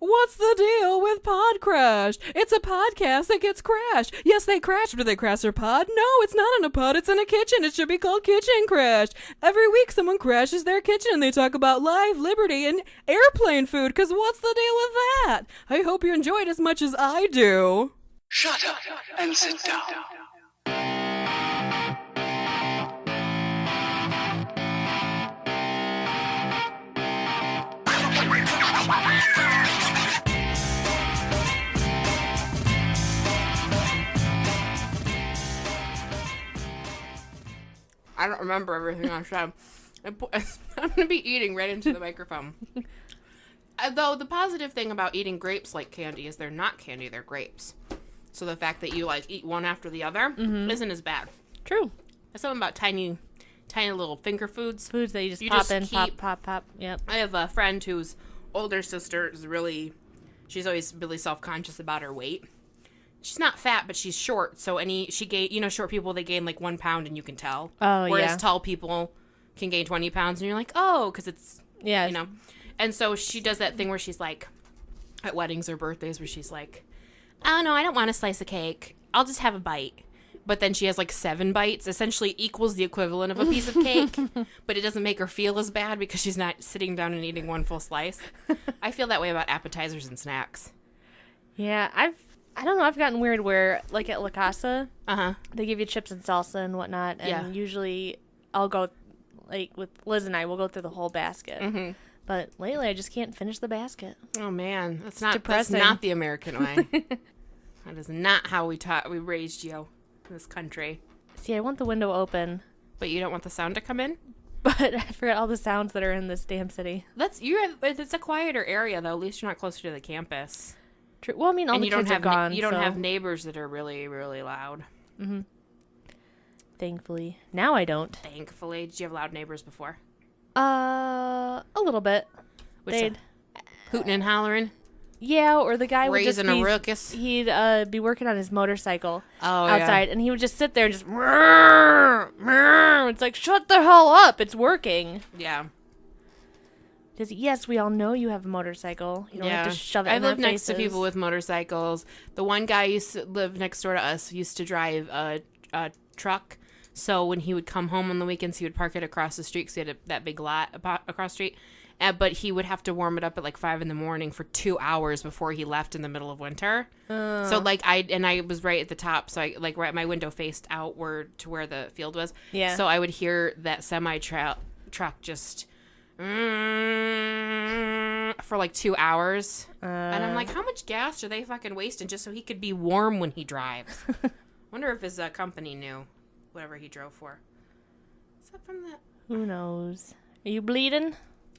What's the deal with Podcrashed? It's a podcast that gets crashed. Yes, they crashed, but they crash their pod. No, it's not in a pod, it's in a kitchen. It should be called Kitchen Crashed. Every week someone crashes their kitchen and they talk about life, liberty, and airplane food, because what's the deal with that? I hope you enjoyed as much as I do. Shut up and sit down. I don't remember everything I said. I'm going to be eating right into the microphone. Though the positive thing about eating grapes like candy is they're not candy, they're grapes. So the fact that you like eat one after the other isn't as bad. True. There's something about tiny little finger foods. Foods that you pop in, pop. Yep. I have a friend whose older sister is she's always really self-conscious about her weight. She's not fat, but she's short. So short people, they gain like 1 pound and you can tell. Oh, Whereas yeah. tall people can gain 20 pounds and you're like, oh, because it's, Yeah. you know. And so she does that thing where she's like, at weddings or birthdays, where she's like, oh, no, I don't want a slice of cake. I'll just have a bite. But then she has like 7 bites, essentially equals the equivalent of a piece of cake. But it doesn't make her feel as bad because she's not sitting down and eating one full slice. I feel that way about appetizers and snacks. Yeah, I don't know, I've gotten weird where, like at La Casa, Uh-huh. they give you chips and salsa and whatnot, and Yeah. usually I'll go, like with Liz and I, we'll go through the whole basket. Mm-hmm. But lately I just can't finish the basket. Oh, man. That's depressing. not the American way. That is not how we raised you in this country. See, I want the window open, But you don't want the sound to come in? but I forget all the sounds that are in this damn city. It's a quieter area, though. At least you're not closer to the campus. True. Well, I mean, all And the you don't kids have are gone, you don't so have neighbors that are really, really loud. thankfully. Now I don't. Thankfully. Did you have loud neighbors before? A little bit. Which hooting and hollering? Yeah, or the guy would just Raising a be, ruckus? he'd be working on his motorcycle Oh, outside, and he would just sit there and just, it's like, shut the hell up, it's working. Yeah. Because, yes, we all know you have a motorcycle. You don't have to shove it I in their live next to faces. people with motorcycles. The one guy used to live next door to us, used to drive a truck. So when he would come home on the weekends, he would park it across the street because he had that big lot across the street. But he would have to warm it up at like 5 a.m. for 2 hours before he left in the middle of winter. So like I was right at the top, so I like right my window faced outward to where the field was. Yeah. So I would hear that truck just for like 2 hours, and I'm like, how much gas are they fucking wasting just so he could be warm when he drives? Wonder if his company knew whatever he drove for. Is that from the? Who knows? Are you bleeding?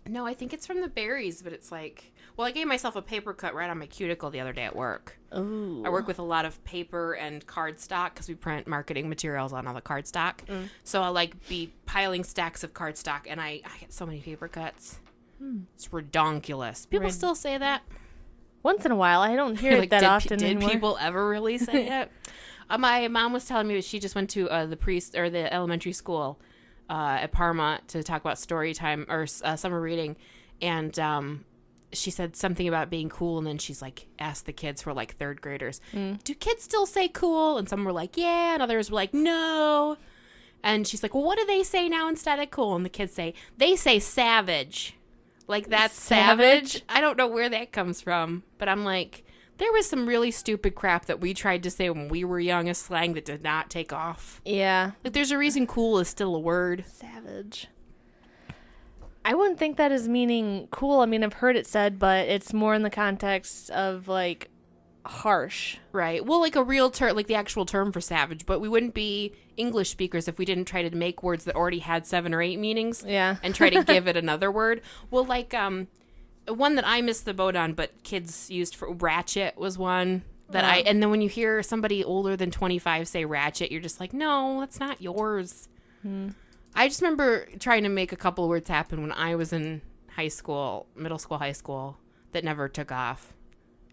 No, I think it's from the berries, but it's like, well, I gave myself a paper cut right on my cuticle the other day at work. Ooh. I work with a lot of paper and cardstock because we print marketing materials on all the cardstock. So I'll like be piling stacks of cardstock, and I get so many paper cuts. It's redonkulous. People still say that. Once in a while. I don't hear it Like, that did often did anymore. people ever really say it? My mom was telling me that she just went to the elementary school at Parma to talk about story time or summer reading, and she said something about being cool, and then she's like asked the kids who were like 3rd graders, do kids still say cool? And some were like, yeah, and others were like, no. And she's like, well, what do they say now instead of cool? And the kids they say savage. Like, that's savage? I don't know where that comes from, but I'm like, there was some really stupid crap that we tried to say when we were young as slang that did not take off. Yeah. Like, there's a reason cool is still a word. Savage. I wouldn't think that is meaning cool. I mean, I've heard it said, but it's more in the context of, like, harsh. Right. Well, like a real term, like the actual term for savage, but we wouldn't be English speakers if we didn't try to make words that already had 7 or 8 meanings. Yeah. And try to give it another word. Well, like, one that I missed the boat on, but kids used for ratchet was one that and then when you hear somebody older than 25 say ratchet, you're just like, no, that's not yours. I just remember trying to make a couple of words happen when I was in middle school, high school, that never took off.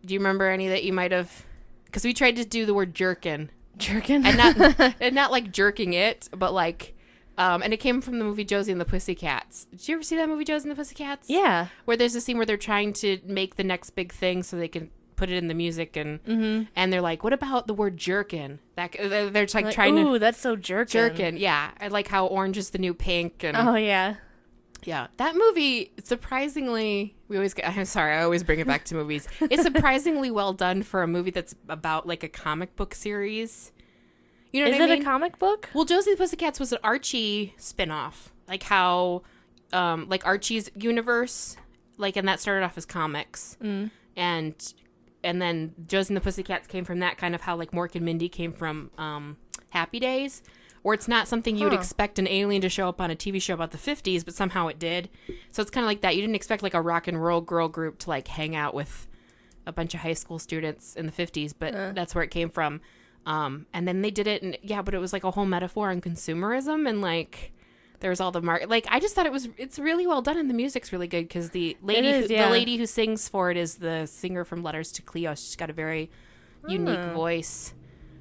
Do you remember any that you might have? Because we tried to do the word jerkin. Jerkin? And not like jerking it, but like And it came from the movie Josie and the Pussycats. Did you ever see that movie, Josie and the Pussycats? Yeah. Where there's a scene where they're trying to make the next big thing so they can put it in the music, and they're like, what about the word jerkin? That they're just like trying ooh, to that's so jerkin. Yeah, I like how orange is the new pink, and Oh yeah. yeah, that movie surprisingly I'm sorry, I always bring it back to movies. It's surprisingly well done for a movie that's about like a comic book series. You know Is what I mean? it a comic book? Well, Josie and the Pussycats was an Archie spinoff, like how like Archie's universe, like, and that started off as comics, and then Josie and the Pussycats came from that, kind of how like Mork and Mindy came from Happy Days, where it's not something you would expect an alien to show up on a TV show about the 50s, but somehow it did. So it's kind of like that. You didn't expect like a rock and roll girl group to like hang out with a bunch of high school students in the 50s, but that's where it came from. And then they did it, and yeah, but it was like a whole metaphor on consumerism, and like there was all the like I just thought it's really well done, and the music's really good because the lady who sings for it is the singer from Letters to Cleo. She's got a very unique voice.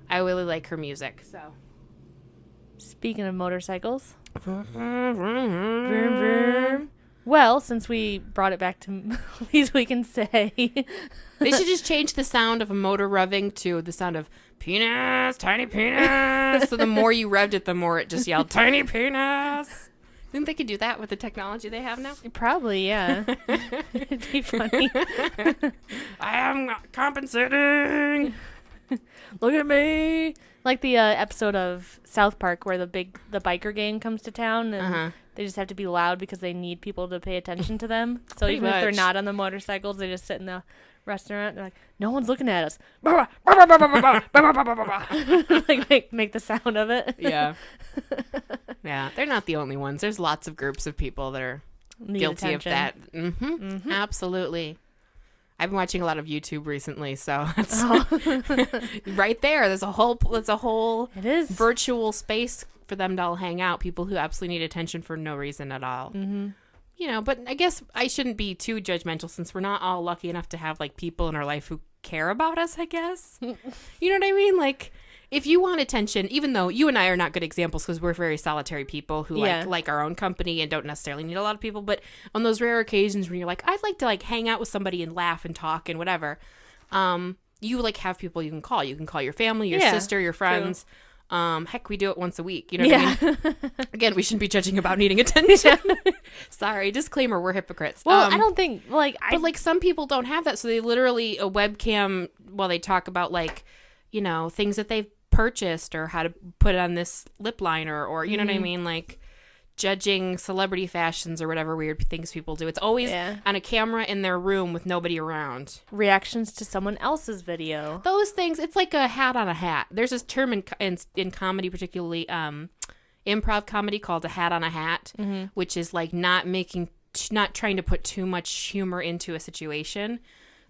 I really like her music. So Speaking of motorcycles. Vroom, vroom. Well, since we brought it back to movies, we can say they should just change the sound of a motor revving to the sound of penis, tiny penis. So the more you revved it, the more it just yelled, tiny penis. Think they could do that with the technology they have now? Probably, yeah. It'd be funny. I am compensating. Look at me. Like the episode of South Park where the biker gang comes to town and they just have to be loud because they need people to pay attention to them. So even if they're not on the motorcycles, they just sit in the restaurant. They're like, no one's looking at us. like make the sound of it. Yeah. Yeah, they're not the only ones. There's lots of groups of people that are guilty of that. Absolutely. I've been watching a lot of YouTube recently, so it's right there. There's a whole it is virtual space for them to all hang out. People who absolutely need attention for no reason at all. Mm-hmm. You know, but I guess I shouldn't be too judgmental since we're not all lucky enough to have like people in our life who care about us, I guess. You know what I mean? Like, if you want attention, even though you and I are not good examples because we're very solitary people who like our own company and don't necessarily need a lot of people, but on those rare occasions when you're like, I'd like to like hang out with somebody and laugh and talk and whatever, you like have people you can call. You can call your family, your sister, your friends. Heck, we do it once a week. You know what I mean? Again, we shouldn't be judging about needing attention. Sorry, disclaimer, we're hypocrites. Well, I don't think but like some people don't have that, so they literally a webcam while they talk about like, you know, things that they've purchased or how to put on this lip liner or you know what I mean, like judging celebrity fashions or whatever weird things people do. It's always on a camera in their room with nobody around. Reactions to someone else's video. Those things, it's like a hat on a hat. There's this term in comedy, particularly improv comedy, called a hat on a hat, which is like not trying to put too much humor into a situation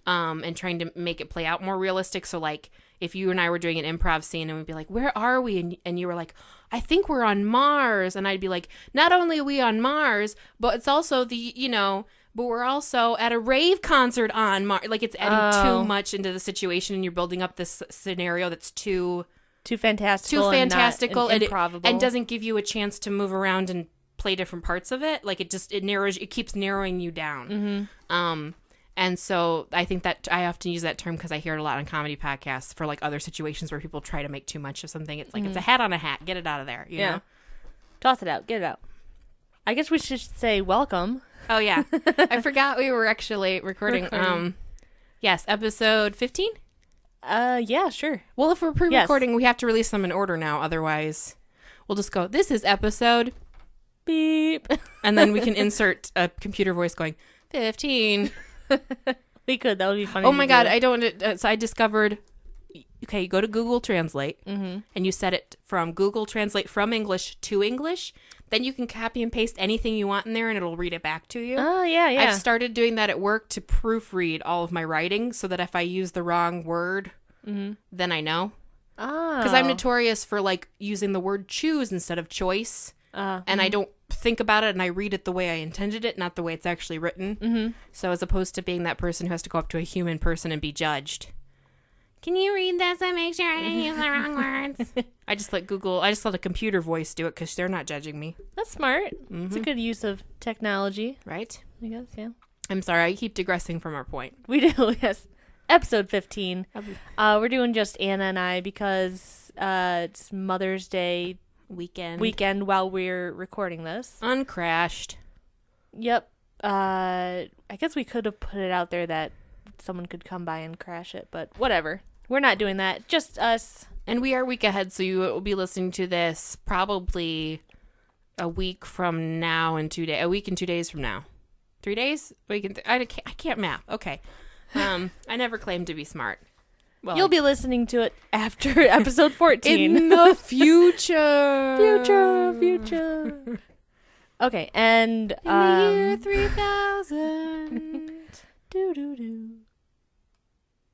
and trying to make it play out more realistic. So like if you and I were doing an improv scene and we'd be like, where are we? And you were like, I think we're on Mars. And I'd be like, not only are we on Mars, but it's also but we're also at a rave concert on Mars. Like it's adding too much into the situation and you're building up this scenario that's too fantastical and improbable. And doesn't give you a chance to move around and play different parts of it. Like it keeps narrowing you down. And so I think that I often use that term because I hear it a lot on comedy podcasts for like other situations where people try to make too much of something. It's like, it's a hat on a hat. Get it out of there. You know? Toss it out. Get it out. I guess we should say welcome. Oh, yeah. I forgot we were actually recording. Yes, episode 15? Yeah, sure. Well, if we're pre-recording, we have to release them in order now. Otherwise, we'll just go, this is episode beep. And then we can insert a computer voice going, 15. We could. That would be funny. Oh my God. So I discovered, okay, you go to Google Translate and you set it from Google Translate from English to English. Then you can copy and paste anything you want in there and it'll read it back to you. Oh, yeah. I've started doing that at work to proofread all of my writing so that if I use the wrong word, then I know. Oh. Because I'm notorious for like using the word choose instead of choice. And I don't think about it and I read it the way I intended it, not the way it's actually written. So as opposed to being that person who has to go up to a human person and be judged. Can you read this and make sure I didn't use the wrong words? I just let a computer voice do it because they're not judging me. That's smart. It's a good use of technology. Right? I guess, yeah. I'm sorry, I keep digressing from our point. We do, yes. Episode 15. We're doing just Anna and I because it's Mother's Day weekend while we're recording this. Uncrashed. Yep. I guess we could have put it out there that someone could come by and crash it, but whatever. We're not doing that. Just us. And we are a week ahead, so you will be listening to this probably a week from now and 2 days. A week and 2 days from now. 3 days? I can't map. Okay. I never claimed to be smart. Well, You'll be listening to it after episode 14. in the future. Future. Okay, and In the year 3000. Doo-doo-doo.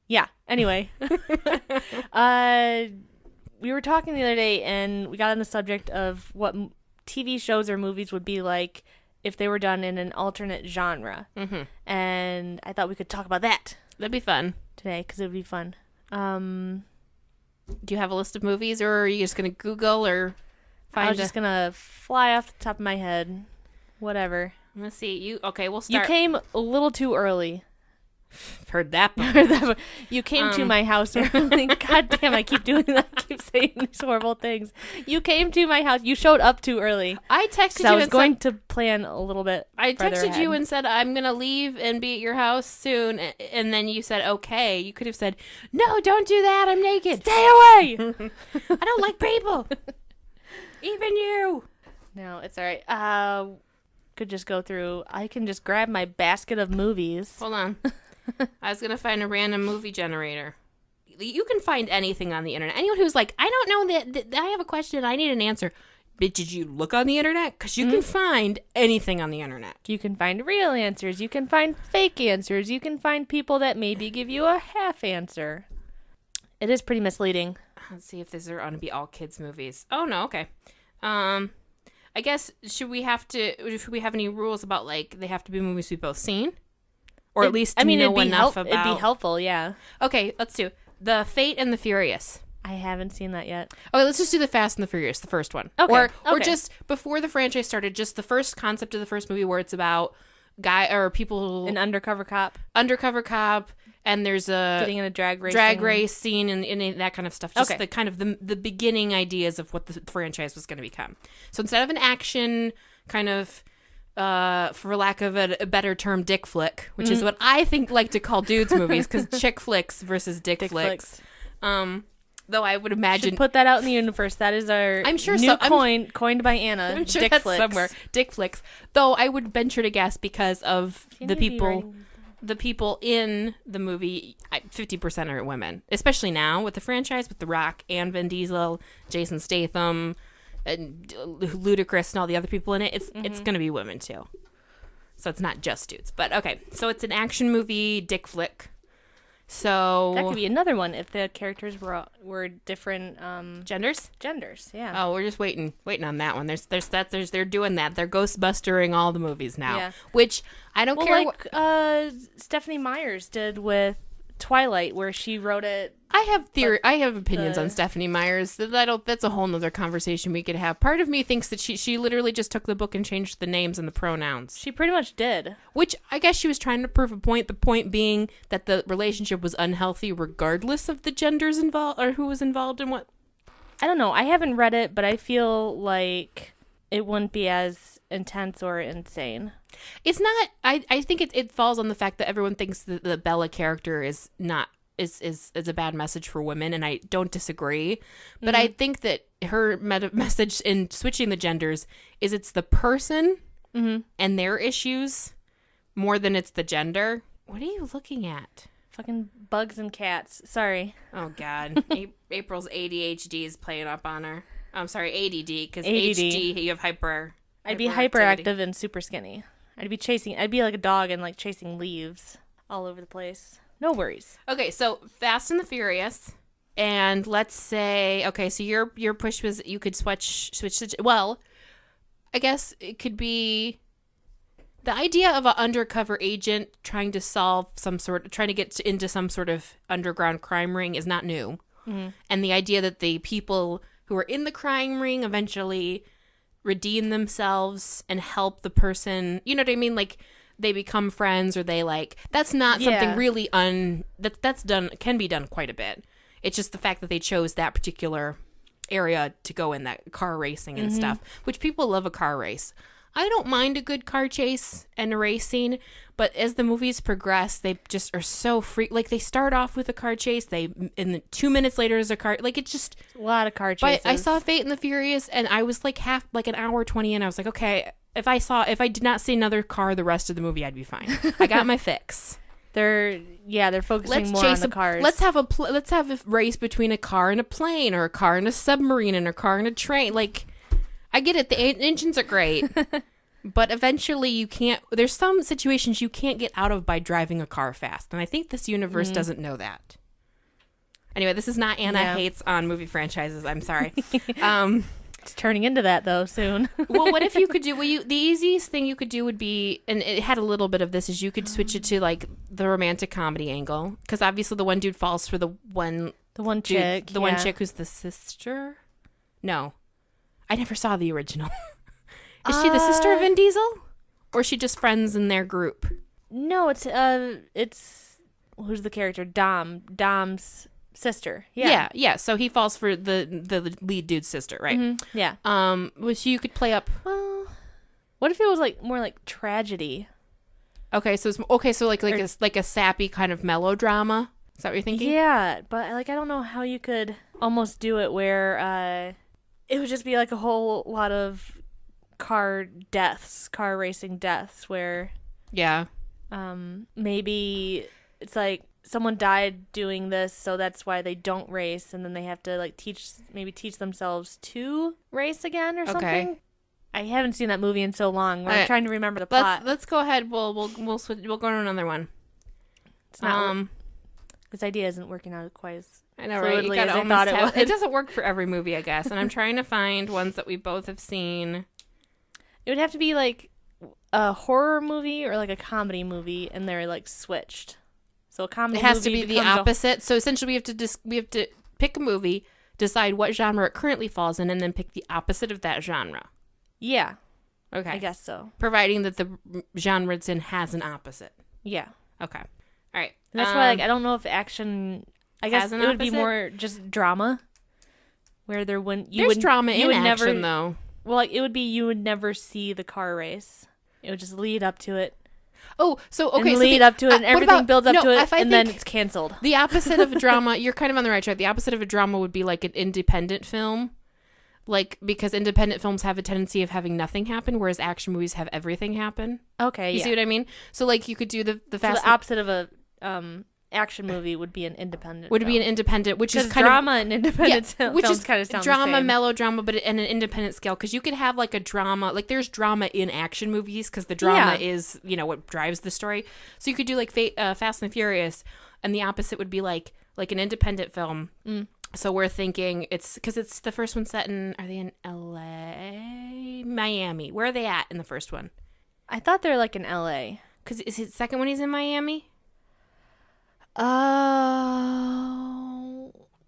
Yeah, anyway. We were talking the other day, and we got on the subject of what TV shows or movies would be like if they were done in an alternate genre. Mm-hmm. And I thought we could talk about that That'd be fun. today, because it would be fun. Do you have a list of movies, or are you just going to Google or find I was just going to fly off the top of my head. Whatever. Let's see. Okay, we'll You start. came a little too early. Heard that before. You came to my house early. God damn, I keep doing that. I keep saying these horrible things. You came to my house. You showed up too early. I texted you I was and going to plan a little bit. I further texted you ahead. and said, I'm going to leave and be at your house soon. And then you said, okay. You could have said, no, don't do that. I'm naked. Stay away. I don't like people. Even you. No, it's all right. Could just go through. I can just grab my basket of movies. Hold on. I was going to find a random movie generator. You can find anything on the internet. Anyone who's like, I don't know that I have a question. I need an answer. But did you look on the internet? Because you can find anything on the internet. You can find real answers. You can find fake answers. You can find people that maybe give you a half answer. It is pretty misleading. Let's see if these are going to be all kids movies. Oh, no. Okay. I guess, should we have any rules about, like, they have to be movies we've both seen? Or at least know enough about... It'd be helpful, yeah. Okay, let's do The Fate and the Furious. I haven't seen that yet. Okay, let's just do The Fast and the Furious, the first one. Okay, Or okay. just, before the franchise started, just the first concept of the first movie where it's about people... An undercover cop Undercover cop, and there's a... getting in a drag race scene and that kind of stuff. Just Okay. the kind of the beginning ideas of what the franchise was going to become. So instead of an action kind of... for lack of a better term, dick flick, which is what I like to call dudes movies, because chick flicks versus dick flicks. Though I would imagine Should put that out in the universe. That is our I'm sure new so- coined by Anna. I'm sure Dick that's flicks. somewhere dick flicks. Though I would venture to guess because of Can the you be people. writing- The people in the movie, 50% are women, especially now with the franchise, with The Rock and Vin Diesel, Jason Statham, and Ludacris, and all the other people in it. It's going to be women too, so it's not just dudes. But okay, so it's an action movie, dick flick. So That could be another one if the characters were different genders. Yeah. Oh, we're just waiting on that one. They're doing that. They're Ghostbustering all the movies now, Yeah. which I don't Well, care. like Stephanie Myers did with Twilight, where she wrote it. I have opinions on the- Stephanie Myers. That's a whole nother conversation we could have. Part of me thinks that she literally just took the book and changed the names and the pronouns, She pretty much did. which I guess she was trying to prove a point. The point being that the relationship was unhealthy regardless of the genders involved or who was involved in what. I don't know. I haven't read it, but I feel like it wouldn't be as intense or insane. It's not. I think it falls on the fact that everyone thinks that the Bella character is not is a bad message for women, and I don't disagree. But I think that her message in switching the genders is it's the person and their issues more than it's the gender. What are you looking at? Fucking bugs and cats. Sorry. Oh God, April's ADHD is playing up on her. I'm sorry, ADD, because ADD. HD you have hyper. I'd be hyperactivity. hyperactive and super skinny. I'd be like a dog and like chasing leaves all over the place. No worries. Okay, so Fast and the Furious, and let's say, okay, so your push was you could switch the, well, I guess it could be The idea of an undercover agent trying to get into some sort of underground crime ring is not new. Mm-hmm. And the idea that the people who are in the crime ring eventually redeem themselves and help the person, you know what I mean? Like, they become friends, or they like, that's not something really that's done, can be done quite a bit. It's just the fact that they chose that particular area to go in, that car racing and stuff, which people love a car race. I don't mind a good car chase and a race scene, but as the movies progress, they just are so free. Like, they start off with a car chase, 2 minutes later is a car, like, it's just a lot of car chases. But I saw Fate and the Furious, and I was like an hour 20 in, I was like, okay, if I did not see another car the rest of the movie, I'd be fine. I got my fix. They're focusing more on the cars. Let's have a race between a car and a plane, or a car and a submarine, and a car and a train. Like, I get it. The engines are great, but eventually you can't. There's some situations you can't get out of by driving a car fast, and I think this universe doesn't know that. Anyway, this is not Anna hates on movie franchises. I'm sorry. It's turning into that though soon. Well, what if you could do? The easiest thing you could do would be, and it had a little bit of this, is you could switch it to like the romantic comedy angle, because obviously the one dude falls for the one chick who's the sister. No, I never saw the original. Is she the sister of Vin Diesel, or is she just friends in their group? No, it's who's the character? Dom's sister. Yeah. So he falls for the lead dude's sister, right? Mm-hmm. Yeah. Which you could play up. Well, what if it was like more like tragedy? Okay, so like a sappy kind of melodrama. Is that what you're thinking? Yeah, but like I don't know how you could almost do it where it would just be like a whole lot of car racing deaths, where maybe it's like someone died doing this, so that's why they don't race, and then they have to like teach themselves to race again or something. I haven't seen that movie in so long. I'm trying to remember the plot. Let's go ahead. We'll go to another one. It's not. This idea isn't working out quite as I know, right? You gotta almost have, it doesn't work for every movie, I guess. And I'm trying to find ones that we both have seen. It would have to be like a horror movie or like a comedy movie, and they're like switched. So a comedy movie has to be the opposite. So essentially, we have to pick a movie, decide what genre it currently falls in, and then pick the opposite of that genre. Yeah. Okay. I guess so. Providing that the genre it's in has an opposite. Yeah. Okay. All right. And that's why I don't know if action. I guess it would be more just drama, where there's drama in action though. Well, like it would be you would never see the car race. It would just lead up to it. Oh, so okay, and so lead up to it, and everything builds up to it, and then it's canceled. The opposite of a drama, you're kind of on the right track. The opposite of a drama would be like an independent film, like because independent films have a tendency of having nothing happen, whereas action movies have everything happen. Okay, you see what I mean? So like you could do the fast. So the opposite of a action movie would be an independent. Would be an independent, which is kind drama and independent films, which is kind of sound drama, the same. Melodrama, but in an independent scale. Because you could have like a drama, like there's drama in action movies because the drama is what drives the story. So you could do like Fast and Furious, and the opposite would be like an independent film. Mm. So we're thinking it's because it's the first one set in. Are they in L.A., Miami? Where are they at in the first one? I thought they're like in L.A. Because is it the second one he's in Miami? Oh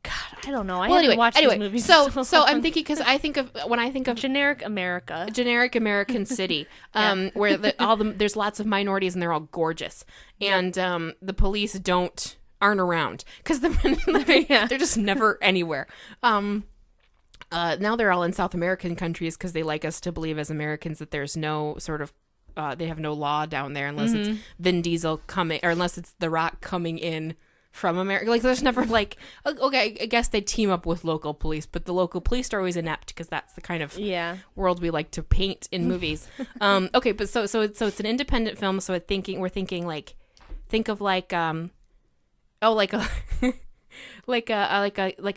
God, I don't know. I haven't watched these movies. So I'm thinking because when I think of generic American city, where there's lots of minorities and they're all gorgeous, and the police aren't around because they're just never anywhere. Now they're all in South American countries because they like us to believe as Americans that there's no sort of they have no law down there unless it's Vin Diesel coming, or unless it's The Rock coming in from America. Like, there's never like, okay, I guess they team up with local police, but the local police are always inept because that's the kind of world we like to paint in movies. Okay, but so it's an independent film. So we're thinking like, think of like a like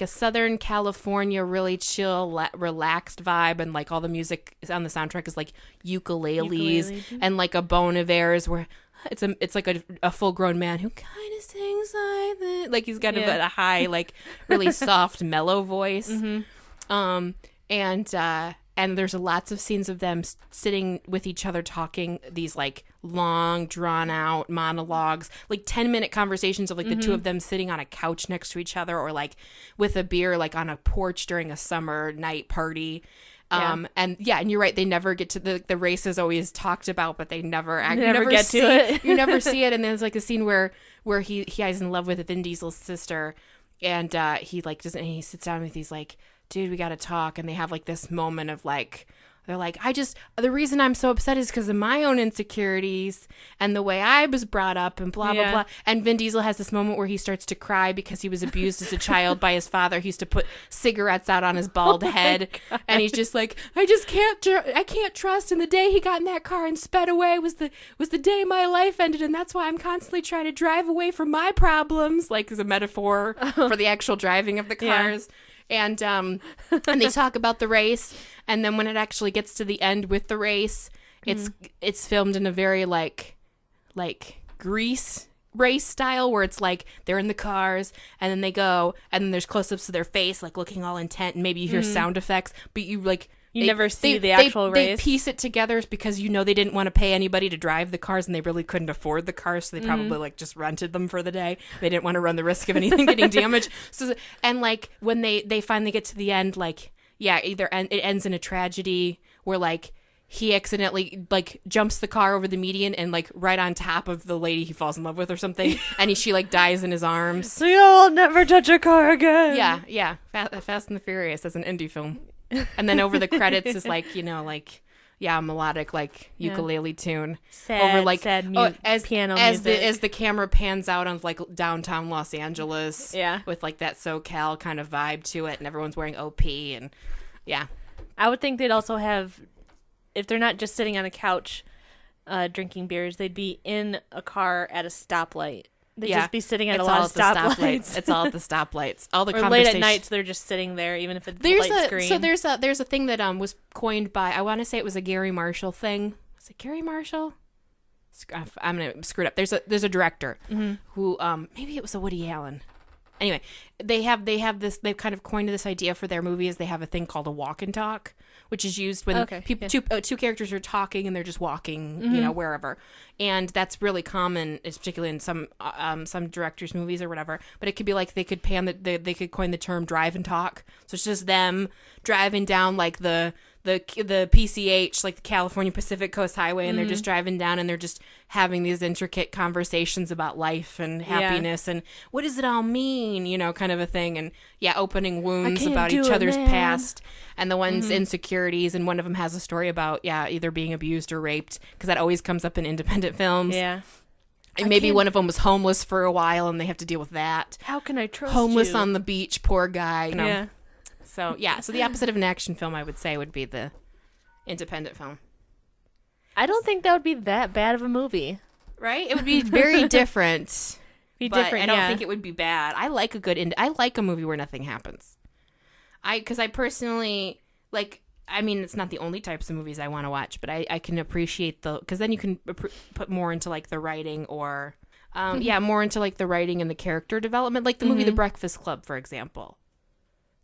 a Southern California really chill, relaxed vibe, and like all the music on the soundtrack is like ukuleles and like a Bon Iver's where it's like a full grown man who kind of sings like that. Like he's got a high, like really soft, mellow voice. Mm-hmm. And there's lots of scenes of them sitting with each other talking these like long drawn out monologues, like 10-minute conversations of like the two of them sitting on a couch next to each other or like with a beer like on a porch during a summer night party. And you're right, they never get to the race is always talked about, but they never get to it. You never see it. And there's like a scene where he is in love with Vin Diesel's sister, and he like doesn't, and he sits down with he's like, dude, we got to talk. And they have like this moment of like, they're like, the reason I'm so upset is because of my own insecurities and the way I was brought up and blah, blah, blah. And Vin Diesel has this moment where he starts to cry because he was abused as a child by his father. He used to put cigarettes out on his bald head. And he's just like, I can't trust. And the day he got in that car and sped away was the day my life ended. And that's why I'm constantly trying to drive away from my problems, like as a metaphor for the actual driving of the cars. And they talk about the race, and then when it actually gets to the end with the race, it's filmed in a very like Grease race style, where it's like they're in the cars and then they go, and then there's close-ups of their face, like looking all intent, and maybe you hear sound effects, but you like never see the actual race. They piece it together because they didn't want to pay anybody to drive the cars, and they really couldn't afford the cars, so they probably like just rented them for the day. They didn't want to run the risk of anything getting damaged. So, and like when they finally get to the end, like it ends in a tragedy where like he accidentally like jumps the car over the median and like right on top of the lady he falls in love with or something, and she like dies in his arms. So you'll never touch a car again. Yeah. Fast and the Furious as an indie film. And then over the credits is like, a melodic like ukulele tune. Sad, over like sad piano music. As the camera pans out on like downtown Los Angeles. Yeah. With like that SoCal kind of vibe to it, and everyone's wearing OP and I would think they'd also have, if they're not just sitting on a couch drinking beers, they'd be in a car at a stoplight. They'd just be sitting at a lot of stoplights. It's all at the stoplights. All the or late at night, so they're just sitting there, even if it's light screen. So there's a thing that was coined by, I want to say it was a Gary Marshall thing. Was it Gary Marshall? I'm gonna screw it up. There's a director who maybe it was a Woody Allen. Anyway, they've kind of coined this idea for their movies. They have a thing called a walk and talk, which is used when two characters are talking and they're just walking, wherever. And that's really common, particularly in some directors' movies or whatever. But it could be like they could coin the term drive and talk. So it's just them driving down like the PCH, like the California Pacific Coast Highway, and they're just driving down and they're just having these intricate conversations about life and happiness and what does it all mean, kind of a thing. And opening wounds about each other's past and the one's insecurities. And one of them has a story about, either being abused or raped, because that always comes up in independent films. Yeah. And maybe one of them was homeless for a while and they have to deal with that. How can I trust homeless you? on the beach, poor guy. Yeah. So the opposite of an action film, I would say, would be the independent film. I don't think that would be that bad of a movie. Right? It would be very different. I don't think it would be bad. I like I like a movie where nothing happens. Because I personally, like, I mean, it's not the only types of movies I want to watch, but I can appreciate because then you can put more into, like, the writing or, more into, like, the writing and the character development. Like the movie The Breakfast Club, for example.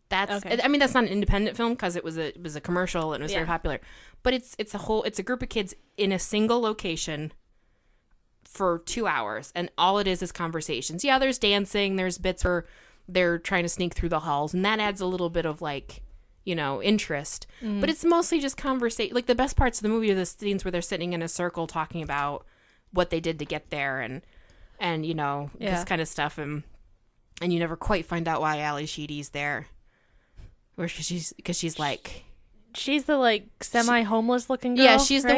That's I mean, that's not an independent film because it was a commercial and it was very popular, but it's a group of kids in a single location for 2 hours, and all it is conversations. Yeah, there's dancing, there's bits where they're trying to sneak through the halls, and that adds a little bit of like, interest. But it's mostly just conversation. Like the best parts of the movie are the scenes where they're sitting in a circle talking about what they did to get there and this kind of stuff, and you never quite find out why Ali Sheedy's there. Or she's the like semi-homeless looking girl. Yeah, she's the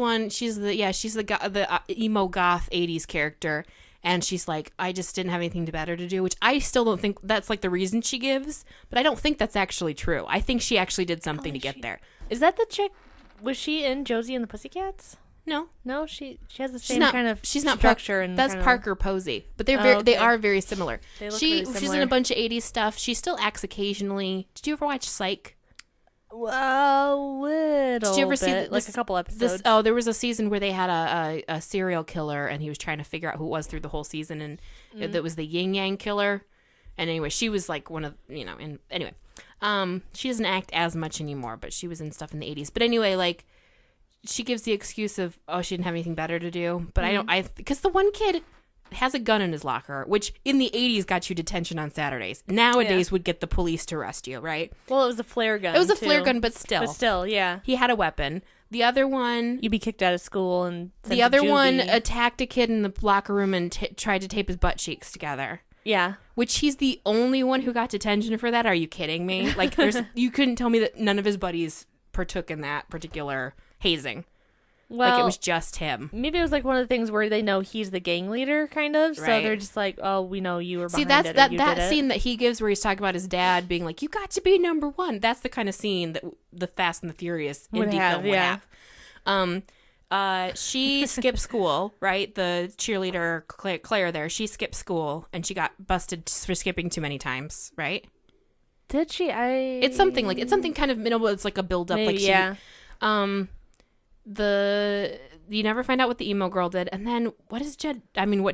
one. She's the emo goth 80s character, and she's like, I just didn't have anything better to do, which I still don't think that's like the reason she gives, but I don't think that's actually true. I think she actually did something to get there. Is that the chick? Was she in Josie and the Pussycats? No, she has the same kind of structure. And that's Parker Posey, but they are very similar. They look really similar. She's in a bunch of 80s stuff. She still acts occasionally. Did you ever watch Psych? A little. Did you ever see a couple episodes? There was a season where they had a serial killer, and he was trying to figure out who it was through the whole season, and that was the Yin Yang Killer. And anyway, she was like one of anyway. She doesn't act as much anymore, but she was in stuff in the 80s. But anyway, like, she gives the excuse of, oh, she didn't have anything better to do. But because the one kid has a gun in his locker, which in the 80s got you detention on Saturdays. Nowadays would get the police to arrest you, right? Well, it was a flare gun. It was a flare gun, but still. But still, yeah. He had a weapon. The other one... You'd be kicked out of school and sent The other to juvie. one attacked a kid in the locker room and tried to tape his butt cheeks together. Yeah. Which he's the only one who got detention for that. Are you kidding me? Like, you couldn't tell me that none of his buddies partook in that particular hazing. Well, Like, it was just him. maybe it was like one of the things where they know he's the gang leader, kind of. So Right. they're just like, oh, we know you were See, behind that's it. that or you that did it. scene that he gives where he's talking about his dad being like, "You got to be number one." That's the kind of scene that the Fast and the Furious Would indie have, film would yeah. have. She skipped school, right? The cheerleader Claire there, she skipped school and she got busted for skipping too many times, right? Did she? It's something kind of minimal. It's like a build up, Maybe, like she, yeah. You never find out what the emo girl did, and then what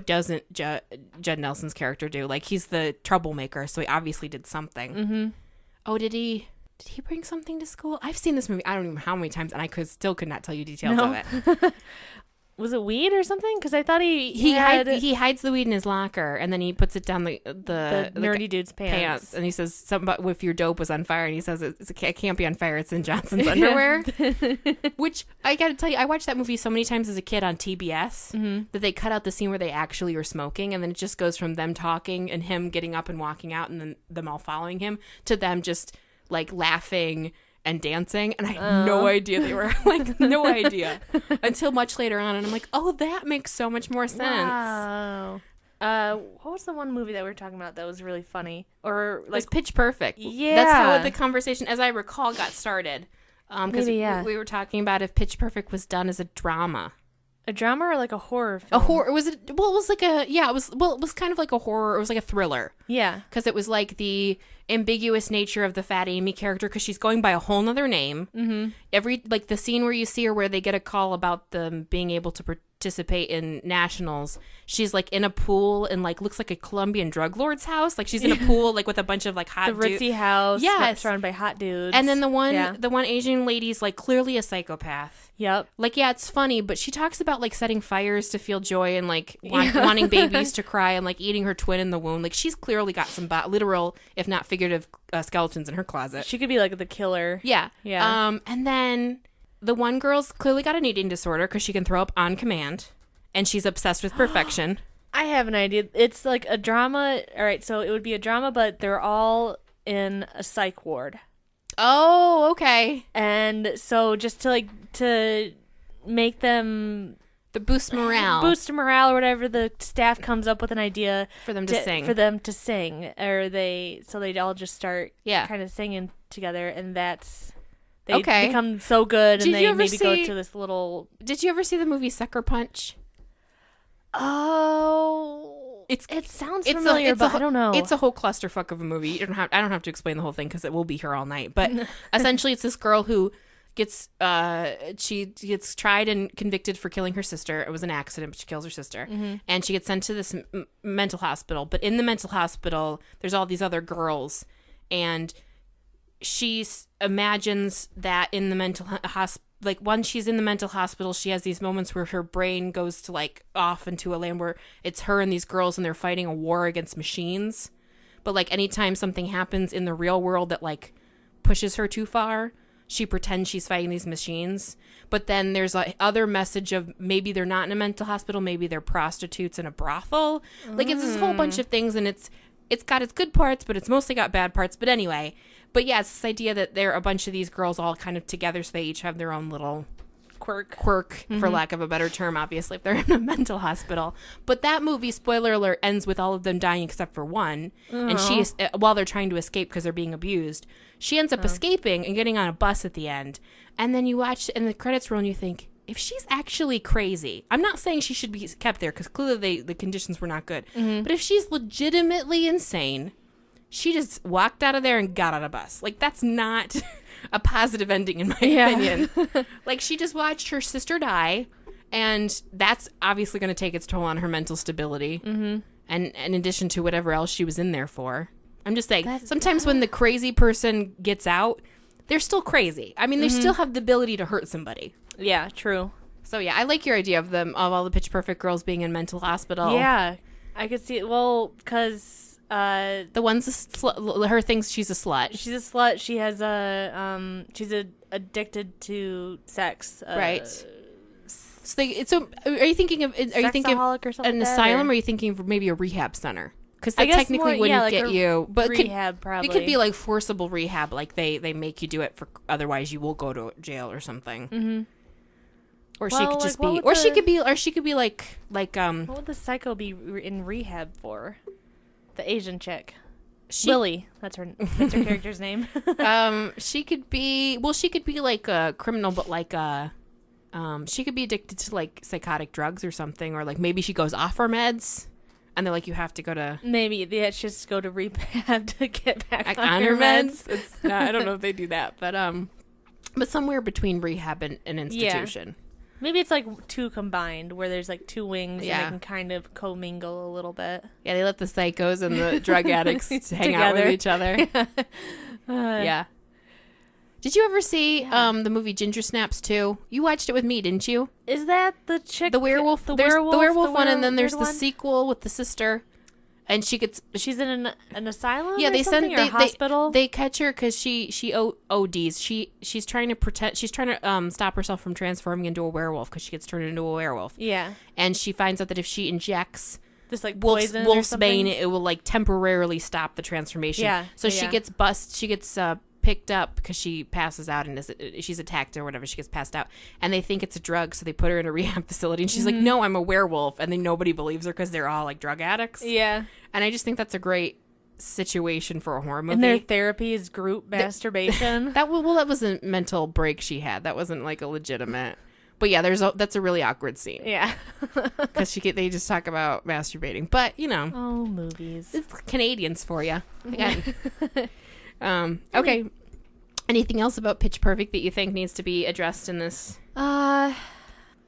doesn't Judd Nelson's character do? Like, he's the troublemaker, so he obviously did something. Mm-hmm. Oh, did he bring something to school? I've seen this movie I don't even know how many times, and I still could not tell you details of it. Was it weed or something? Because I thought He hides the weed in his locker, and then he puts it down the nerdy dude's pants. and he says something about if your dope was on fire, and he says it can't be on fire, it's in Johnson's underwear. Which, I gotta tell you, I watched that movie so many times as a kid on TBS that they cut out the scene where they actually were smoking, and then it just goes from them talking and him getting up and walking out and then them all following him to them just like laughing and dancing, and I had no idea they were like, no idea until much later on, and I'm like, oh, that makes so much more sense. Wow. What was the one movie that we were talking about that was really funny? Or Like like Pitch Perfect. Yeah. That's how the conversation, as I recall, got started. Because Maybe, yeah. we were talking about if Pitch Perfect was done as a drama. a drama or like a horror film? A horror. It was kind of like a horror. It was like a thriller. Yeah. Because it was like the ambiguous nature of the Fat Amy character, because she's going by a whole nother name. Mm-hmm. Like the scene where you see her where they get a call about them being able to participate in nationals, she's like in a pool and like looks like a Colombian drug lord's house. Like she's in a pool like with a bunch of like hot The ritzy house. Yes. Surrounded by hot dudes. and then the one Asian lady's like clearly a psychopath. Yep. Like, yeah, it's funny, but she talks about like setting fires to feel joy and like wanting babies to cry and like eating her twin in the womb. Like, she's clearly got some literal, if not figurative, skeletons in her closet. She could be like the killer. Yeah. Yeah. And then the one girl's clearly got an eating disorder because she can throw up on command, and she's obsessed with perfection. I have an idea. It's like a drama. All right, so it would be a drama, but they're all in a psych ward. Oh, okay. And so just to make them The boost morale. boost morale or whatever, the staff comes up with an idea For them to sing. For them to sing, or they all just start Yeah. kind of singing together, and that's they Okay. become so good, Did and you they ever maybe go see- to this little Did you ever see the movie Sucker Punch? It sounds familiar, but I don't know. It's a whole clusterfuck of a movie. I don't have to explain the whole thing because it will be here all night. But essentially, it's this girl who gets tried and convicted for killing her sister. It was an accident, but she kills her sister, and she gets sent to this mental hospital. But in the mental hospital, there's all these other girls, and she imagines that in the mental hospital. Like, once she's in the mental hospital, she has these moments where her brain goes to like off into a land where it's her and these girls and they're fighting a war against machines. But like anytime something happens in the real world that like pushes her too far, she pretends she's fighting these machines. But then there's a other message of maybe they're not in a mental hospital, maybe they're prostitutes in a brothel. Like, it's this whole bunch of things, and it's got its good parts, but it's mostly got bad parts. But anyway. But yeah, it's this idea that they're a bunch of these girls all kind of together, so they each have their own little quirk, for lack of a better term, obviously, if they're in a mental hospital. But that movie, spoiler alert, ends with all of them dying except for one. And she is, while they're trying to escape because they're being abused, she ends up escaping and getting on a bus at the end. And then you watch, and the credits roll, and you think, if she's actually crazy, I'm not saying she should be kept there, because clearly the conditions were not good. But if she's legitimately insane, she just walked out of there and got on a bus. Like, that's not a positive ending, in my opinion. Like, she just watched her sister die, and that's obviously going to take its toll on her mental stability. Mm-hmm. And in addition to whatever else she was in there for. I'm just saying, sometimes when the crazy person gets out, they're still crazy. I mean, they still have the ability to hurt somebody. Yeah, true. So yeah, I like your idea of all the Pitch Perfect girls being in mental hospital. Yeah, I could see it. Well, because the one's her thinks she's a slut. She's a slut. She has addicted to sex. Right. So are you thinking of or something an asylum, or are you thinking of maybe a rehab center? Because that technically wouldn't get you, but rehab probably. It could be like forcible rehab, like they make you do it for otherwise you will go to jail or something. Mm-hmm. Or she could just be, or she could be like what would the psycho be in rehab for? The Asian chick, Lily. That's her character's name. She could be like a criminal, but like she could be addicted to like psychotic drugs or something, or like maybe she goes off her meds. And they're like, you have to go to... Maybe they should just go to rehab to get back on her meds. I don't know if they do that. But somewhere between rehab and an institution. Yeah. Maybe it's like two combined, where there's like two wings and they can kind of commingle a little bit. Yeah, they let the psychos and the drug addicts hang out with each other. Yeah. Did you ever see the movie Ginger Snaps 2? You watched it with me, didn't you? Is that the chick? The werewolf? The werewolf one, and then there's the sequel with the sister. And she's in an asylum. Yeah, or a hospital. They catch her because she ODs. She's trying to pretend. She's trying to stop herself from transforming into a werewolf because she gets turned into a werewolf. Yeah. And she finds out that if she injects this like wolf's bane, it will like temporarily stop the transformation. Yeah. So she gets She gets picked up because she passes out and she's attacked or whatever. She gets passed out, and they think it's a drug, so they put her in a rehab facility. And she's like, "No, I'm a werewolf," and then nobody believes her because they're all like drug addicts. Yeah. And I just think that's a great situation for a horror movie. And their therapy is group masturbation. That was a mental break she had. That wasn't like a legitimate. But yeah, that's a really awkward scene. Yeah. Because they just talk about masturbating. But oh, movies. It's Canadians for you. Okay. Anything else about Pitch Perfect that you think needs to be addressed in this? Let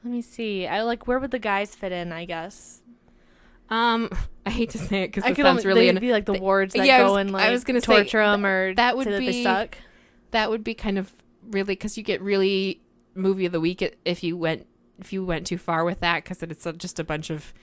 me see. Where would the guys fit in, I guess? I hate to say it because it sounds really... They'd be like the wards that go and like I was gonna torture them or that would be, they suck. That would be kind of really... Because you get really movie of the week if you went too far with that, because it's just a bunch of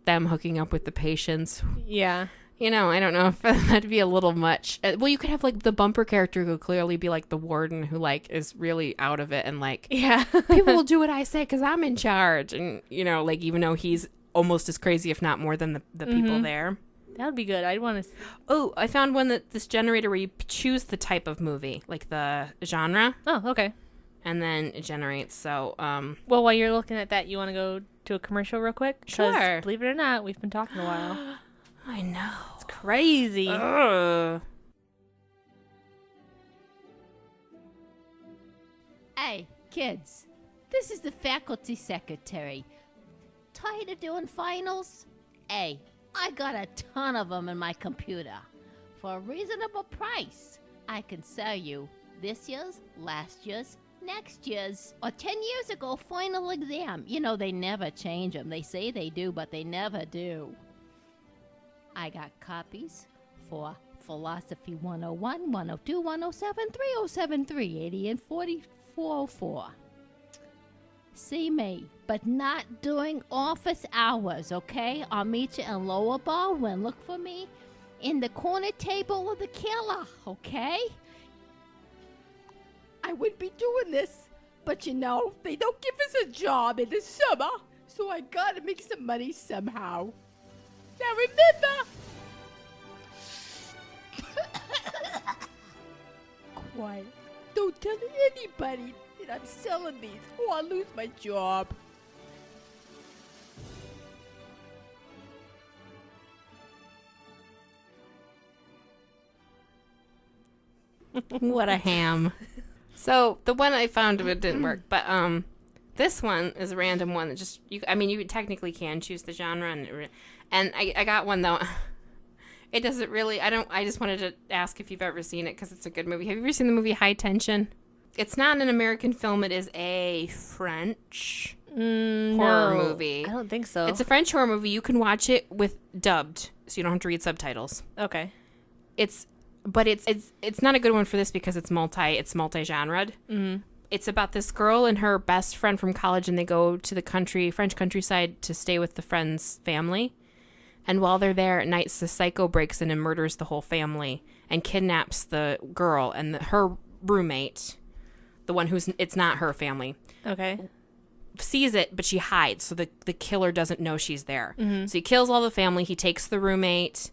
them hooking up with the patients. Yeah. I don't know if that'd be a little much. Well, you could have like the bumper character who clearly be like the warden who like is really out of it and like, yeah, people will do what I say because I'm in charge, and like even though he's almost as crazy, if not more, than the people there. That would be good. I'd want to. Oh, I found one this generator where you choose the type of movie, like the genre. Oh, okay. And then it generates. So, well, while you're looking at that, you want to go to a commercial real quick? Sure. Believe it or not, we've been talking a while. I know. It's crazy. Hey, kids. This is the faculty secretary. Tired of doing finals? Hey, I got a ton of them in my computer. For a reasonable price, I can sell you this year's, last year's, next year's, or 10 years ago final exam. They never change them. They say they do, but they never do. I got copies for Philosophy 101, 102, 107, 307, 380, and 4404. See me, but not during office hours, okay? I'll meet you in Lower Baldwin. Look for me in the corner table of the killer, okay? I would be doing this, but they don't give us a job in the summer, so I gotta make some money somehow. Now remember! Quiet. Don't tell anybody that I'm selling these or I'll lose my job. What a ham. So the one I found it didn't work, but this one is a random one that just you technically can choose the genre, and I got one though. It doesn't really. I just wanted to ask if you've ever seen it because it's a good movie. Have you ever seen the movie High Tension? It's not an American film. It is a French horror movie. I don't think so. It's a French horror movie. You can watch it with dubbed, so you don't have to read subtitles. Okay. it's not a good one for this because it's multi-genred. Mm-hmm. It's about this girl and her best friend from college, and they go to the French countryside to stay with the friend's family. And while they're there at night, the psycho breaks in and murders the whole family and kidnaps the girl and her roommate, the one it's not her family. Okay. Sees it, but she hides, so the killer doesn't know she's there. Mm-hmm. So he kills all the family. He takes the roommate,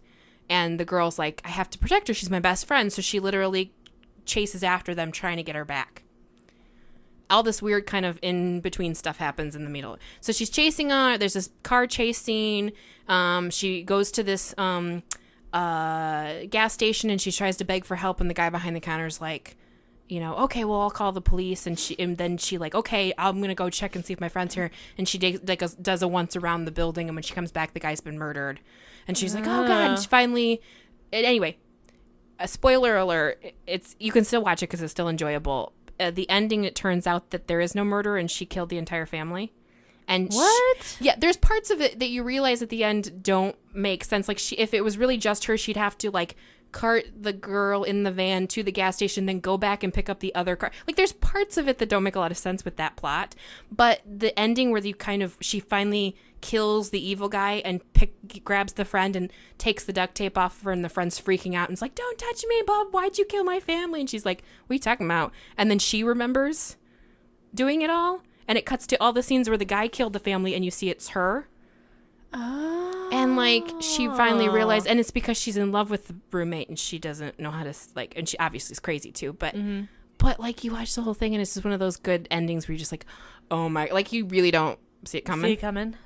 and the girl's like, I have to protect her. She's my best friend. So she literally chases after them, trying to get her back. All this weird kind of in-between stuff happens in the middle. So she's chasing on. There's this car chase scene. She goes to this gas station, and she tries to beg for help, and the guy behind the counter is like, okay, well, I'll call the police. And then she like, okay, I'm going to go check and see if my friend's here. And she does a once around the building, and when she comes back, the guy's been murdered. And she's like, oh, God. And she finally... Anyway, a spoiler alert, you can still watch it because it's still enjoyable. The ending, it turns out that there is no murder and she killed the entire family. And what? Yeah, there's parts of it that you realize at the end don't make sense. Like, if it was really just her, she'd have to like cart the girl in the van to the gas station, then go back and pick up the other car. Like, there's parts of it that don't make a lot of sense with that plot. But the ending where she finally kills the evil guy and grabs the friend and takes the duct tape off of her, and the friend's freaking out and is like, don't touch me, Bob, why'd you kill my family? And she's like, what are you talking about? And then she remembers doing it all, and it cuts to all the scenes where the guy killed the family and you see it's her. Oh. And like, she finally realized, and it's because she's in love with the roommate and she doesn't know how to like, and she obviously is crazy too, but but like, you watch the whole thing and it's just one of those good endings where you're just like, oh my, like, you really don't see it coming.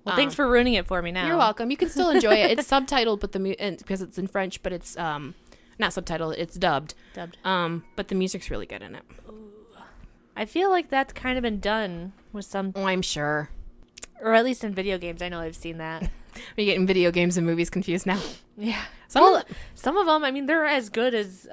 Well, thanks for ruining it for me now. You're welcome. You can still enjoy it. It's subtitled, but because it's in French, but it's not subtitled. It's dubbed. But the music's really good in it. Ooh. I feel like that's kind of been done with some. Oh, I'm sure. Or at least in video games. I know I've seen that. Are you getting video games and movies confused now? Yeah. Some of them. I mean, they're as good as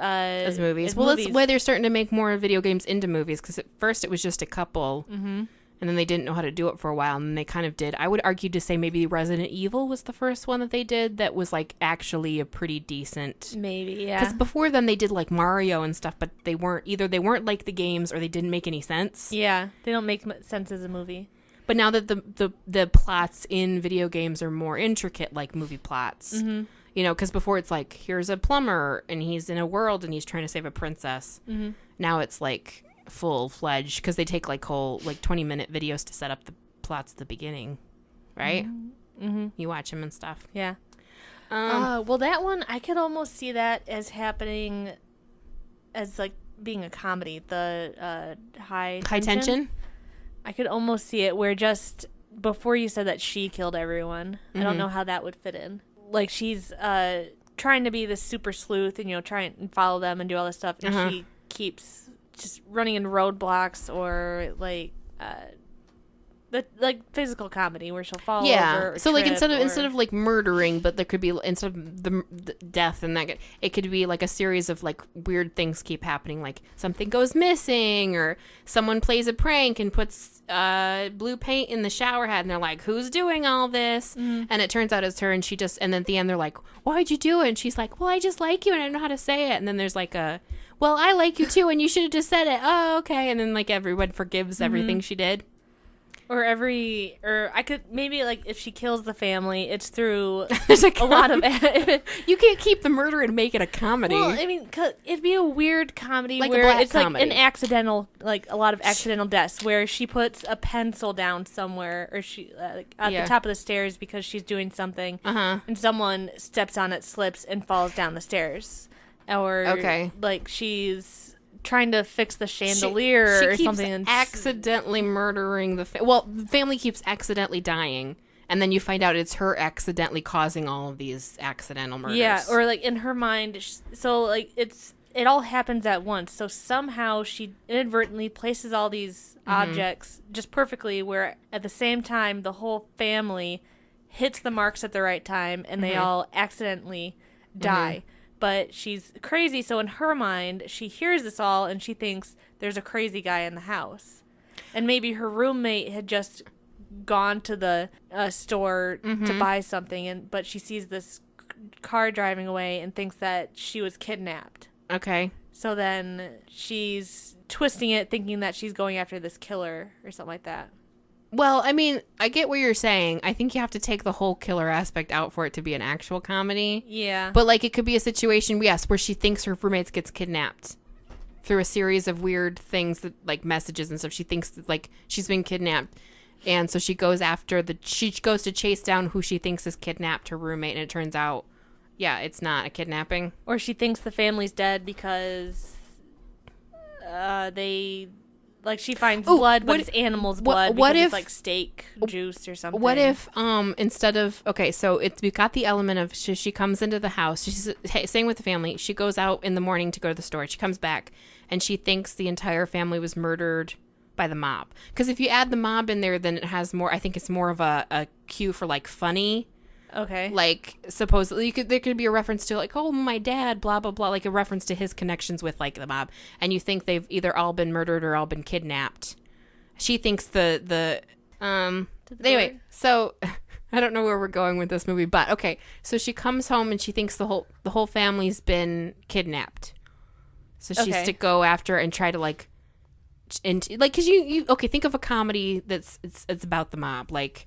movies. That's why they're starting to make more video games into movies. Because at first it was just a couple. Mm-hmm. And then they didn't know how to do it for a while, and then they kind of did. I would argue to say maybe Resident Evil was the first one that they did that was, like, actually a pretty decent... Maybe, yeah. Because before then they did, like, Mario and stuff, but they weren't like the games or they didn't make any sense. Yeah, they don't make sense as a movie. But now that the plots in video games are more intricate, like movie plots, because before it's like, here's a plumber, and he's in a world, and he's trying to save a princess. Mm-hmm. Now it's, like... full-fledged, because they take like whole 20-minute videos to set up the plots at the beginning, right? Mm-hmm. You watch them and stuff. Yeah. Well, that one, I could almost see that as happening as like being a comedy. The high tension. I could almost see it where just before you said that she killed everyone, I don't know how that would fit in. Like, she's trying to be this super sleuth and try and follow them and do all this stuff, and she keeps just running into roadblocks, or like physical comedy where she'll fall over. So like instead of like murdering, but there could be, instead of the death and that, it could be like a series of like weird things keep happening, like something goes missing, or someone plays a prank and puts blue paint in the shower head, and they're like, who's doing all this? And it turns out it's her, and then at the end they're like, why'd you do it? And she's like, well, I just like you and I don't know how to say it. And then there's like well, I like you too, and you should have just said it. Oh, okay. And then like everyone forgives everything she did. Or I could maybe, like, if she kills the family, it's through a lot of... You can't keep the murder and make it a comedy. Well, I mean, it'd be a weird comedy like where it's comedy. Like an accidental, like a lot of accidental deaths, where she puts a pencil down somewhere, or she at the top of the stairs because she's doing something, and someone steps on it, slips, and falls down the stairs. Or, like, she's trying to fix the chandelier or something. And accidentally murdering the family keeps accidentally dying, and then you find out it's her accidentally causing all of these accidental murders. Yeah, or like in her mind, so like it all happens at once. So somehow she inadvertently places all these objects just perfectly, where at the same time the whole family hits the marks at the right time, and they all accidentally die. But she's crazy, so in her mind, she hears this all, and she thinks there's a crazy guy in the house. And maybe her roommate had just gone to the store to buy something, but she sees this car driving away and thinks that she was kidnapped. Okay. So then she's twisting it, thinking that she's going after this killer or something like that. Well, I mean, I get what you're saying. I think you have to take the whole killer aspect out for it to be an actual comedy. Yeah. But, like, it could be a situation, yes, where she thinks her roommate gets kidnapped through a series of weird things, that, like messages and stuff. She thinks that, like, she's been kidnapped. And so she goes she goes to chase down who she thinks has kidnapped her roommate. And it turns out, yeah, it's not a kidnapping. Or she thinks the family's dead because she finds blood, but it's animal's blood because it's like steak juice or something. What if instead of, okay, so we've got the element of she comes into the house, she's staying with the family, she goes out in the morning to go to the store, she comes back and she thinks the entire family was murdered by the mob. Because if you add the mob in there, then it has more, I think it's more of a cue for like funny. Okay. Like, supposedly, there could be a reference to, like, oh, my dad, blah, blah, blah, like a reference to his connections with, like, the mob. And you think they've either all been murdered or all been kidnapped. She thinks anyway, so I don't know where we're going with this movie, but, okay. So she comes home and she thinks the whole family's been kidnapped. So she's to go after and try to, like, because you okay, think of a comedy it's about the mob, like,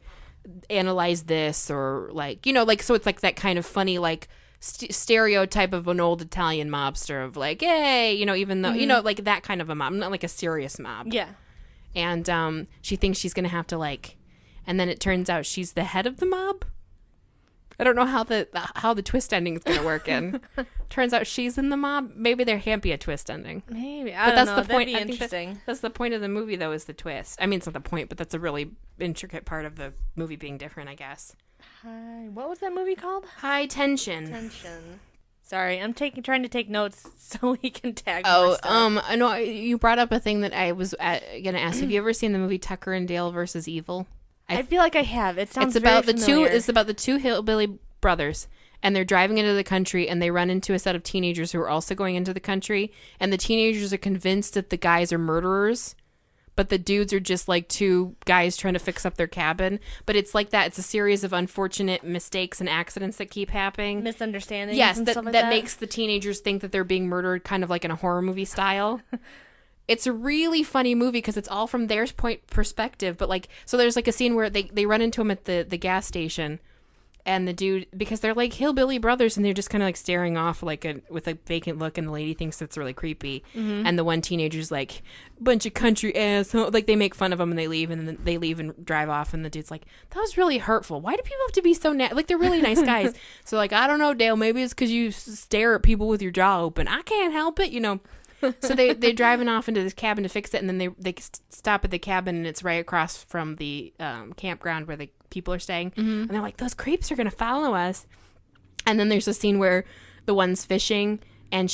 analyze this, or like, like, so it's like that kind of funny, like, stereotype of an old Italian mobster of like, hey, even though like that kind of a mob, not like a serious mob. Yeah. And she thinks she's gonna have to, like, and then it turns out she's the head of the mob. I don't know how the twist ending is gonna work in. Turns out she's in the mob. Maybe there can't be a twist ending. Maybe. I don't know. The point. That'd be interesting. That's the point of the movie, though, is the twist. I mean, it's not the point, but that's a really intricate part of the movie being different, I guess. What was that movie called? High Tension. Sorry, I'm trying to take notes so we can tag more stuff. I know you brought up a thing that I was gonna ask. Have you ever seen the movie Tucker and Dale versus Evil? I feel like I have. It sounds it's about very familiar. It's about the two hillbilly brothers, and they're driving into the country, and they run into a set of teenagers who are also going into the country, and the teenagers are convinced that the guys are murderers, but the dudes are just like two guys trying to fix up their cabin. But it's like that. It's a series of unfortunate mistakes and accidents that keep happening. Misunderstandings. Yes, and stuff like that makes the teenagers think that they're being murdered, kind of like in a horror movie style. It's a really funny movie because it's all from their perspective. But like, so there's like a scene where they run into him at the gas station, and the dude, because they're like hillbilly brothers, and they're just kind of like staring off like with a vacant look, and the lady thinks it's really creepy. Mm-hmm. And the one teenager's like, bunch of country ass, like they make fun of them and they leave, and then they leave and drive off, and the dude's like, that was really hurtful. Why do people have to be so like they're really nice guys? So like, I don't know, Dale, maybe it's because you stare at people with your jaw open. I can't help it, So they're driving off into this cabin to fix it, and then they stop at the cabin, and it's right across from the campground where the people are staying. Mm-hmm. And they're like, those creeps are going to follow us. And then there's a scene where the one's fishing, and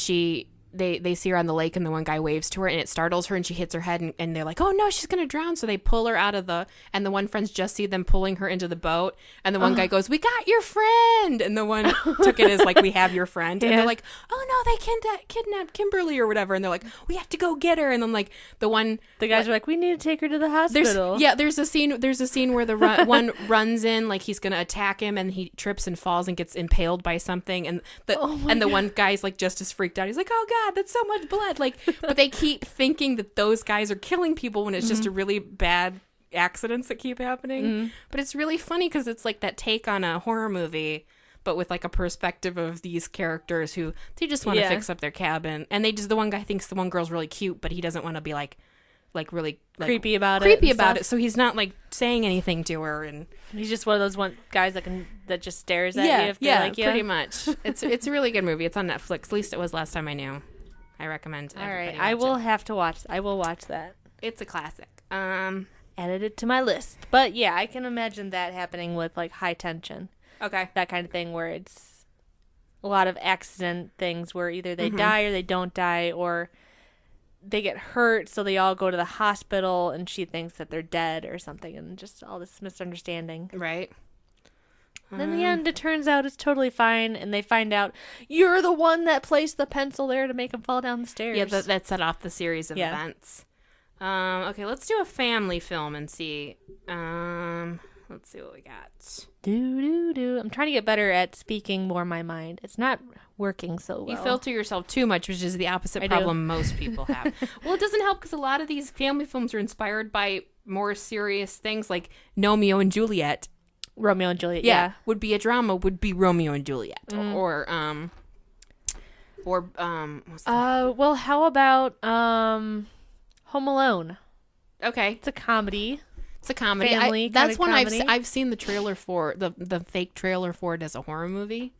they see her on the lake, and the one guy waves to her, and it startles her, and she hits her head, and they're like, oh no, she's gonna drown. So they pull her out of and the one friends just see them pulling her into the boat, and the one guy goes, we got your friend, and the one took it as like, we have your friend. And they're like, oh no, they kidnapped Kimberly or whatever, and they're like, we have to go get her. And then like the guys are like, we need to take her to the hospital. There's a scene where the one runs in like he's gonna attack him, and he trips and falls and gets impaled by something, and the one guy's like just as freaked out. He's like, oh god, that's so much blood. Like, but they keep thinking that those guys are killing people when it's just a really bad accidents that keep happening. Mm-hmm. But it's really funny because it's like that take on a horror movie, but with like a perspective of these characters who they just want to fix up their cabin, and the one guy thinks the one girl's really cute, but he doesn't want to be like really like, creepy about it. So he's not like saying anything to her, and he's just one of those guys that just stares at you. Pretty much. It's a really good movie. It's on Netflix. At least it was last time I knew. I recommend. All right, I will have to watch. I will watch that. It's a classic. Added it to my list. But yeah, I can imagine that happening with like High Tension. Okay. That kind of thing where it's a lot of accident things where either they die or they don't die, or they get hurt, so they all go to the hospital, and she thinks that they're dead or something, and just all this misunderstanding. Right. And in the end, it turns out it's totally fine, and they find out you're the one that placed the pencil there to make him fall down the stairs. Yeah, that set off the series of events. Okay, let's do a family film and see. Let's see what we got. I'm trying to get better at speaking more my mind. It's not working so well. You filter yourself too much, which is the opposite I problem most people have. Well, it doesn't help because a lot of these family films are inspired by more serious things like Romeo and Juliet. Romeo and Juliet, yeah. Would be a drama, would be Romeo and Juliet. Or what's that? Well, how about Home Alone? Okay. It's a comedy. It's a comedy. Family That's kinda one comedy. I've seen the trailer for, the fake trailer for it as a horror movie.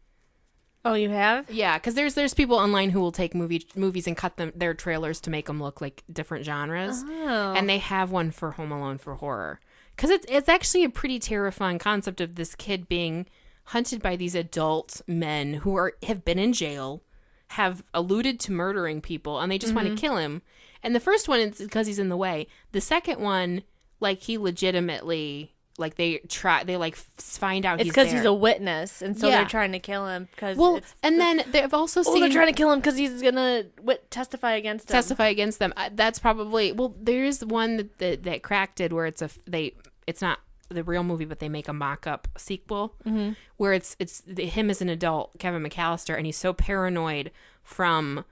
Oh, you have? Yeah, because there's people online who will take movies and cut their trailers to make them look like different genres. Oh. And they have one for Home Alone for horror. Because it's actually a pretty terrifying concept of this kid being hunted by these adult men who have been in jail, have alluded to murdering people, and they just want to kill him. And the first one is because he's in the way. The second one, like, he legitimately, like, they find out It's he's because there. he's a witness, and so Yeah. they're trying to kill him. Well, and then they've also seen... they're trying to kill him because he's going to testify against him. testify against them. That's probably... Well, there's one that Crack did where it's not the real movie, but they make a mock-up sequel where it's him as an adult, Kevin McAllister, and he's so paranoid from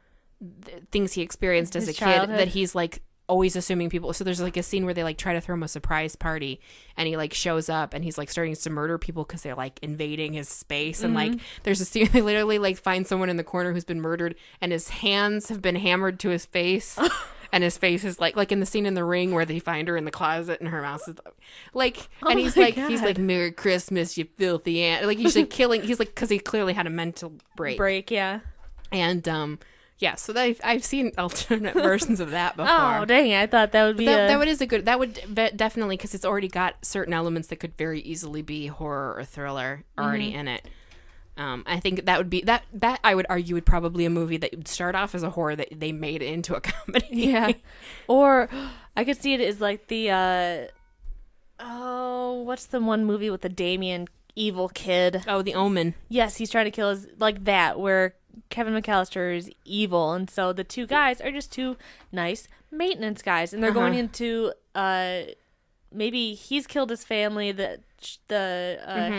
things he experienced as His a kid childhood. that he's like always assuming people. So there's like a scene where they like try to throw him a surprise party, and he like shows up and he's like starting to murder people because they're like invading his space. And like there's a scene they literally like find someone in the corner who's been murdered, and his hands have been hammered to his face. And his face is like in the scene in The Ring where they find her in the closet and her mouth is like, and he's like, Merry Christmas, you filthy ant. Like he's like killing. He's like, because he clearly had a mental break. Yeah. And yeah. So I've seen alternate versions of that before. Oh, dang it. I thought that would be that would definitely, because it's already got certain elements that could very easily be horror or thriller already in it. I think that would be that I would argue would probably a movie that would start off as a horror that they made into a comedy. Yeah. Or I could see it as like the what's the one movie with the Damien evil kid? Oh, The Omen. Yes, he's trying to kill his, like that, where Kevin McAllister is evil, and so the two guys are just two nice maintenance guys, and they're going into maybe he's killed his family, the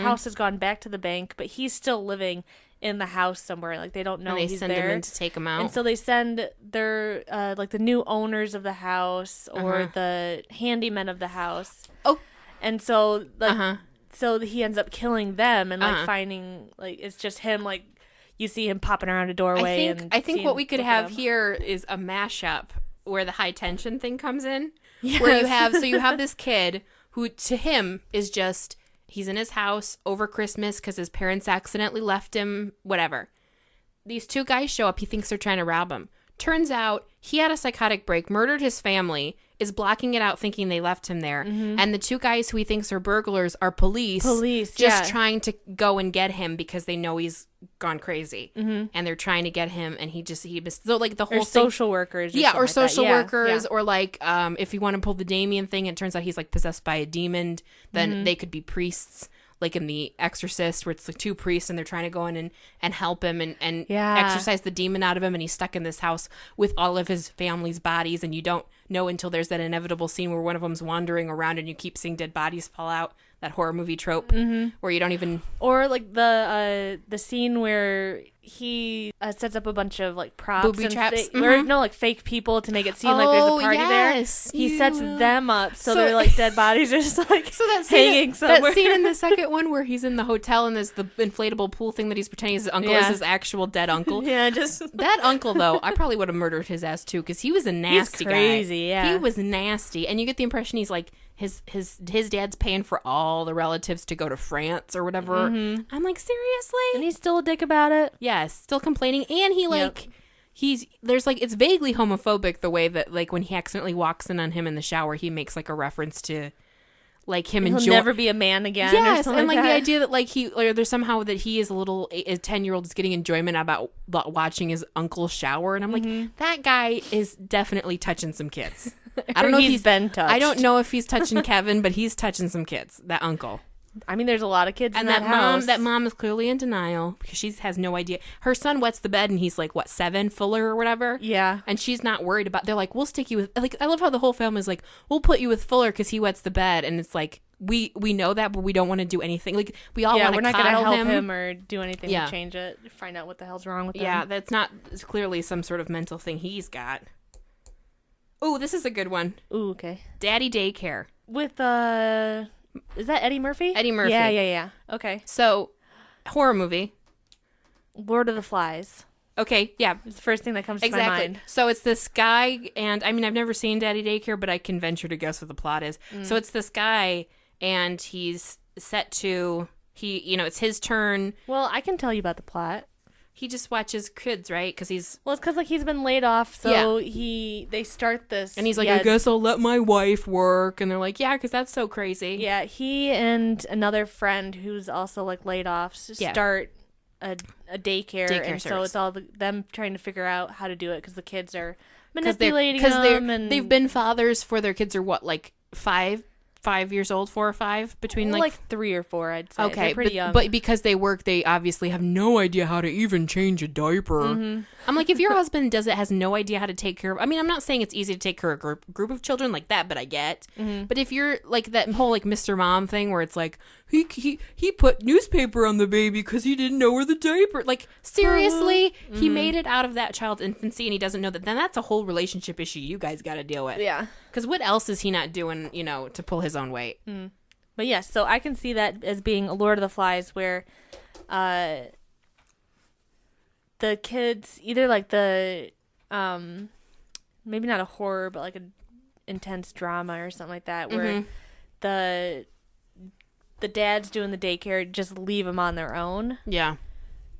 house has gone back to the bank, but he's still living in the house somewhere. Like they don't know And they he's send there. him in to take him out. And so they send their like the new owners of the house or the handyman of the house. Oh. And so like so he ends up killing them and like finding like it's just him, like you see him popping around a doorway. I think what we could have here is a mashup where the high tension thing comes in. Yes. Where you have this kid who to him is just he's in his house over Christmas because his parents accidentally left him, whatever. These two guys show up. He thinks they're trying to rob him. Turns out he had a psychotic break, murdered his family, is blocking it out thinking they left him there. And the two guys who he thinks are burglars are police just trying to go and get him because they know he's gone crazy. And they're trying to get him, and so like the whole or thing, social workers. or social workers, Yeah. or like if you want to pull the Damien thing, it turns out he's like possessed by a demon, then they could be priests, like in The Exorcist, where it's like two priests and they're trying to go in and help him and exorcise the demon out of him, and he's stuck in this house with all of his family's bodies, and you don't know until there's that inevitable scene where one of them's wandering around and you keep seeing dead bodies fall out. That horror movie trope where you don't even... Or like the scene where he sets up a bunch of like props, Booby and traps. or no, like fake people to make it seem like there's a party yes, there. He sets them up so, So- they're like dead bodies, just like hanging somewhere. That scene in the second one where he's in the hotel and there's the inflatable pool thing that he's pretending his uncle is his actual dead uncle. Yeah, just That uncle, though, I probably would have murdered his ass too, because he was a nasty crazy, guy. yeah. He was nasty, and you get the impression he's like his dad's paying for all the relatives to go to France or whatever. I'm like, seriously? and he's still a dick about it. Yes, still complaining, and he like there's like it's vaguely homophobic the way that like when he accidentally walks in on him in the shower, he makes like a reference to like him He'll enjoying. never be a man again. Yes, or and like that. the idea that like there's somehow that he is a 10-year-old is getting enjoyment about watching his uncle shower, and I'm like, that guy is definitely touching some kids. I don't know if he's been touched. I don't know if he's touching Kevin, but he's touching some kids. That uncle. I mean, there's a lot of kids And in that house. that mom is clearly in denial because she has no idea. Her son wets the bed and he's like, what, 7, Fuller or whatever? Yeah. And she's not worried about, they're like, we'll stick you with, like, I love how the whole family is like, we'll put you with Fuller because he wets the bed. And it's like, we know that, but we don't want to do anything. Like, we all want to we're not gonna coddle help him or do anything Yeah. to change it. Find out what the hell's wrong with him. Yeah, that's not it's clearly some sort of mental thing he's got. Oh, this is a good one. Ooh, okay. Daddy Daycare. With is that Eddie Murphy? Eddie Murphy. Yeah. Okay. So, horror movie. Lord of the Flies. Okay, yeah, It's the first thing that comes to my exactly. mind. So it's this guy, and I mean, I've never seen Daddy Daycare, but I can venture to guess what the plot is. So it's this guy, and he's set to it's his turn. Well, I can tell you about the plot. He just watches kids, right? Because he's Well, it's because like he's been laid off, so they start this, and he's like, I guess I'll let my wife work, and they're like, yeah, because that's so crazy. Yeah, he and another friend who's also like laid off start a daycare, and so service. it's all them trying to figure out how to do it because the kids are Because manipulating them, and they've been fathers for their kids are what, like 5 years old, 4 or 5, between like 3 or 4, I'd say. okay, They're pretty young. but because they work, they obviously have no idea how to even change a diaper. Mm-hmm. I'm like, if your husband has no idea how to take care of, I mean, I'm not saying it's easy to take care of a group of children like that, but I get. Mm-hmm. But if you're like that whole like Mr. Mom thing where it's like he put newspaper on the baby because he didn't know where the diaper. Like, seriously, he Mm-hmm. made it out of that child's infancy and he doesn't know that. Then that's a whole relationship issue you guys got to deal with. yeah. Because what else is he not doing, to pull his own weight? But yes, so I can see that as being a Lord of the Flies where the kids either like the maybe not a horror but like a intense drama or something like that where the dad's doing the daycare, just leave them on their own Yeah.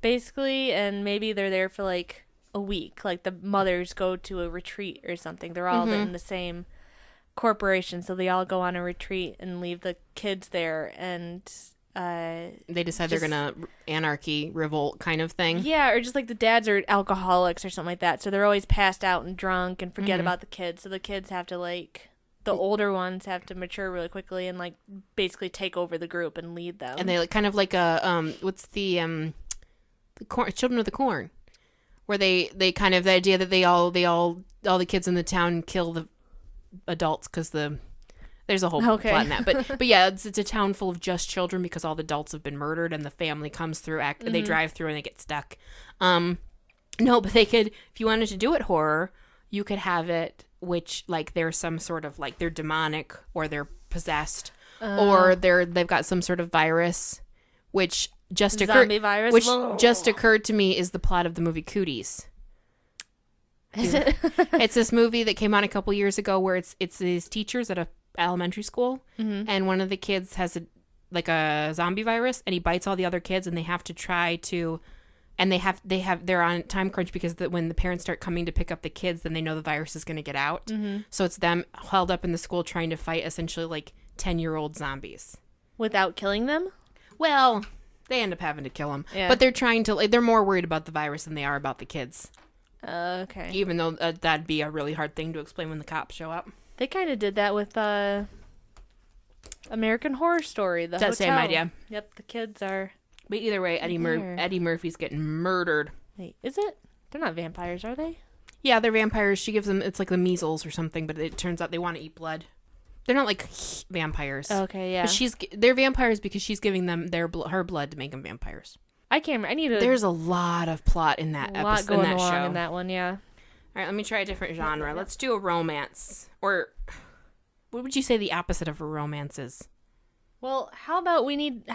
basically, and maybe they're there for like a week, like the mothers go to a retreat or something. They're all in the same corporation, so they all go on a retreat and leave the kids there, and They decide they're gonna anarchy, revolt kind of thing. yeah, or just like the dads are alcoholics or something like that, so they're always passed out and drunk and forget about the kids, so the kids have to like the older ones have to mature really quickly and like basically take over the group and lead them. And they like kind of like a what's the corn, Children of the Corn, where they kind of the idea that all the kids in the town kill the adults because there's a whole Okay. plot in that, but yeah, it's a town full of just children because all the adults have been murdered and the family comes through. They drive through and they get stuck. No, but they could, if you wanted to do it horror, you could have it which like there's some sort of like they're demonic or they're possessed or they've got some sort of virus, which just occurred. Zombie virus? Which Whoa. just occurred to me is the plot of the movie Cooties. Is it? It's this movie that came out a couple years ago where it's these teachers at a elementary school, and one of the kids has a zombie virus, and he bites all the other kids, and they have to try to, and they're on time crunch because when the parents start coming to pick up the kids, then they know the virus is going to get out. So it's them held up in the school trying to fight essentially like 10-year-old zombies. Without killing them? Well, they end up having to kill them, Yeah. but they're more worried about the virus than they are about the kids. Okay. Even though that'd be a really hard thing to explain when the cops show up. They kind of did that with American Horror Story. The That same hotel. idea. Yep, the kids are. But either way, Eddie Murphy's getting murdered. Wait, is it? They're not vampires, are they? Yeah, they're vampires. She gives them, it's like the measles or something, but it turns out they want to eat blood. They're not like vampires. Okay, yeah. But they're vampires because she's giving them her blood to make them vampires. I can't. I need a There's a lot of plot in that lot episode, going in that along show. in that one. Yeah. All right, let me try a different genre. Let's do a romance. Or what would you say the opposite of a romance is? Well, how about we think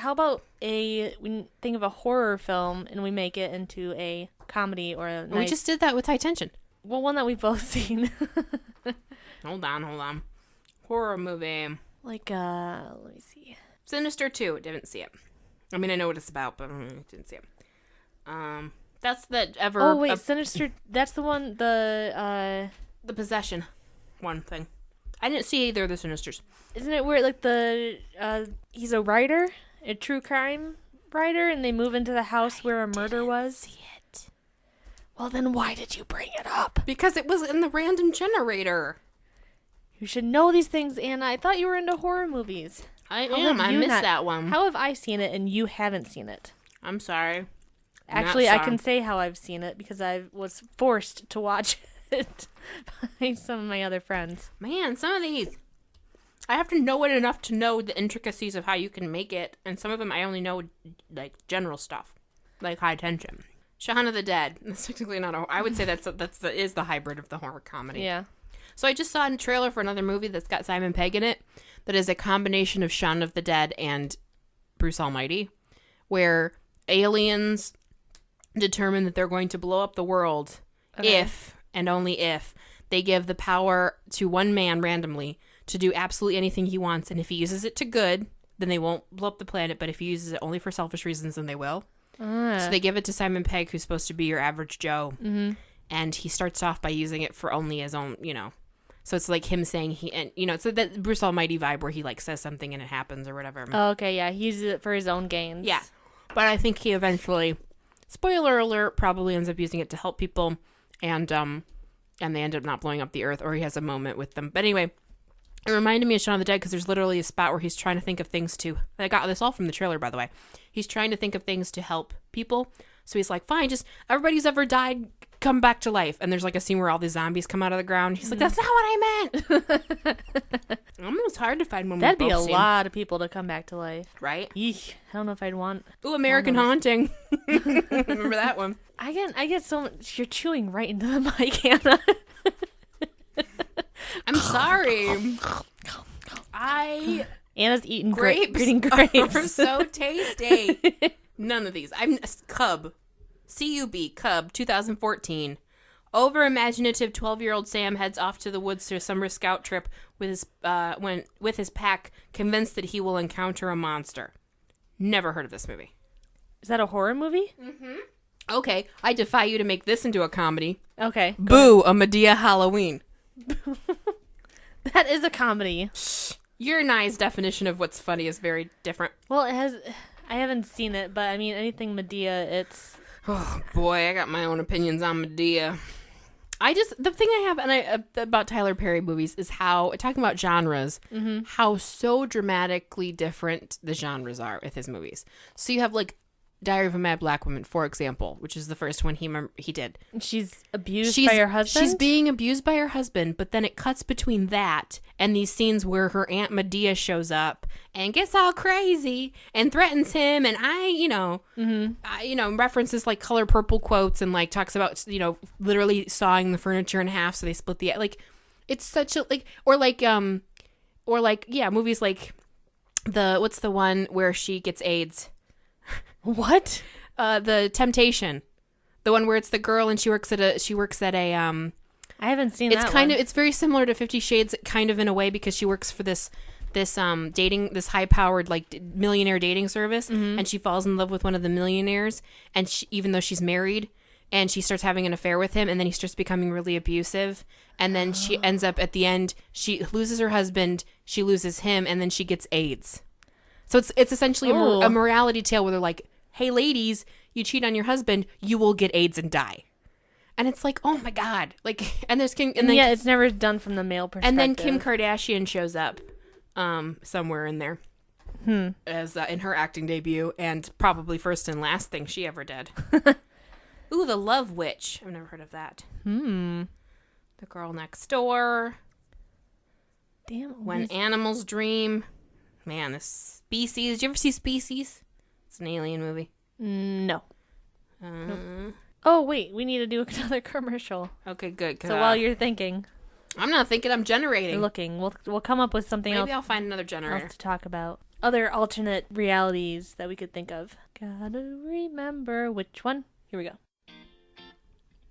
of a horror film and we make it into a comedy or a nice, We just did that with High Tension. well, one that we've both seen. Hold on. Horror movie. Like let me see. Sinister 2. Didn't see it. I mean, I know what it's about, but didn't see it. That's the Oh wait, Sinister. That's the one. the possession one thing. I didn't see either of the Sinisters. Isn't it where like he's a writer, a true crime writer, and they move into the house where a murder was? See it. Well, then why did you bring it up? Because it was in the random generator. You should know these things, Anna. I thought you were into horror movies. I How am. have I you missed not- that one. How have I seen it and you haven't seen it? I'm sorry. I'm not Actually, I sorry. can say how I've seen it because I was forced to watch it by some of my other friends. Man, some of these. I have to know it enough to know the intricacies of how you can make it, and some of them I only know like general stuff, like high tension. Shaun of the Dead. That's technically not a. I would say is the hybrid of the horror comedy. Yeah. So I just saw a trailer for another movie that's got Simon Pegg in it, that is a combination of Shaun of the Dead and Bruce Almighty, where aliens determine that they're going to blow up the world if and only if they give the power to one man randomly to do absolutely anything he wants, and if he uses it to good, then they won't blow up the planet, but if he uses it only for selfish reasons, then they will. So they give it to Simon Pegg, who's supposed to be your average Joe, and he starts off by using it for only his own, so it's like him saying it's that Bruce Almighty vibe where he like says something and it happens or whatever. Oh, okay, yeah, he uses it for his own gains. Yeah, but I think he eventually, spoiler alert, probably ends up using it to help people, and they end up not blowing up the earth, or he has a moment with them. But anyway, it reminded me of Shaun of the Dead because there's literally a spot where he's trying to think of things to... I got this all from the trailer, by the way. He's trying to think of things to help people. So he's like, fine, just everybody who's ever died, come back to life. And there's like a scene where all these zombies come out of the ground. He's like, that's not what I meant. Almost hard to find one. That'd be a lot of people to come back to life. Right? Eek, I don't know if I'd want... Ooh, American Haunting. Remember that one? I get so much... You're chewing right into the mic, Hannah. I'm sorry. Anna's eating grapes. Eating grapes. Are so tasty. None of these. I'm Cub. C-U-B, Cub, 2014. Over-imaginative 12-year-old Sam heads off to the woods to a summer scout trip with his pack, convinced that he will encounter a monster. Never heard of this movie. Is that a horror movie? Mm-hmm. Okay, I defy you to make this into a comedy. Okay. Boo, a Medea Halloween. That is a comedy. Your and I's definition of what's funny is very different. Well, I haven't seen it, but I mean, anything Medea, it's... Oh, boy, I got my own opinions on Medea. The thing I have about Tyler Perry movies is how, talking about genres, how so dramatically different the genres are with his movies. So you have, like, Diary of a Mad Black Woman, for example, which is the first one he did. She's abused by her husband? She's being abused by her husband, but then it cuts between that and these scenes where her Aunt Medea shows up and gets all crazy and threatens him, and references like Color Purple quotes and like talks about, literally sawing the furniture in half so they split the, like, it's such a, like, movies like what's the one where she gets AIDS? What? The Temptation, the one where it's the girl and she works at a. I haven't seen that. It's very similar to 50 Shades, kind of in a way, because she works for this high powered like millionaire dating service, and she falls in love with one of the millionaires, and even though she's married, and she starts having an affair with him, and then he starts becoming really abusive, and then she ends up at the end, she loses her husband, she loses him, and then she gets AIDS. So it's essentially a morality tale where they're like, hey, ladies, you cheat on your husband, you will get AIDS and die. And it's like, oh my God. Like, and there's it's never done from the male perspective. And then Kim Kardashian shows up somewhere in there as in her acting debut, and probably first and last thing she ever did. Ooh, The Love Witch. I've never heard of that. The Girl Next Door. Damn. When Animals Dream. Man, this Species. Did you ever see Species? It's an alien movie. No. Nope. Oh, wait. We need to do another commercial. Okay, good. So while you're thinking... I'm not thinking, I'm generating. You're looking. We'll come up with something else. Maybe I'll find another generator. To talk about. Other alternate realities that we could think of. Gotta remember which one. Here we go.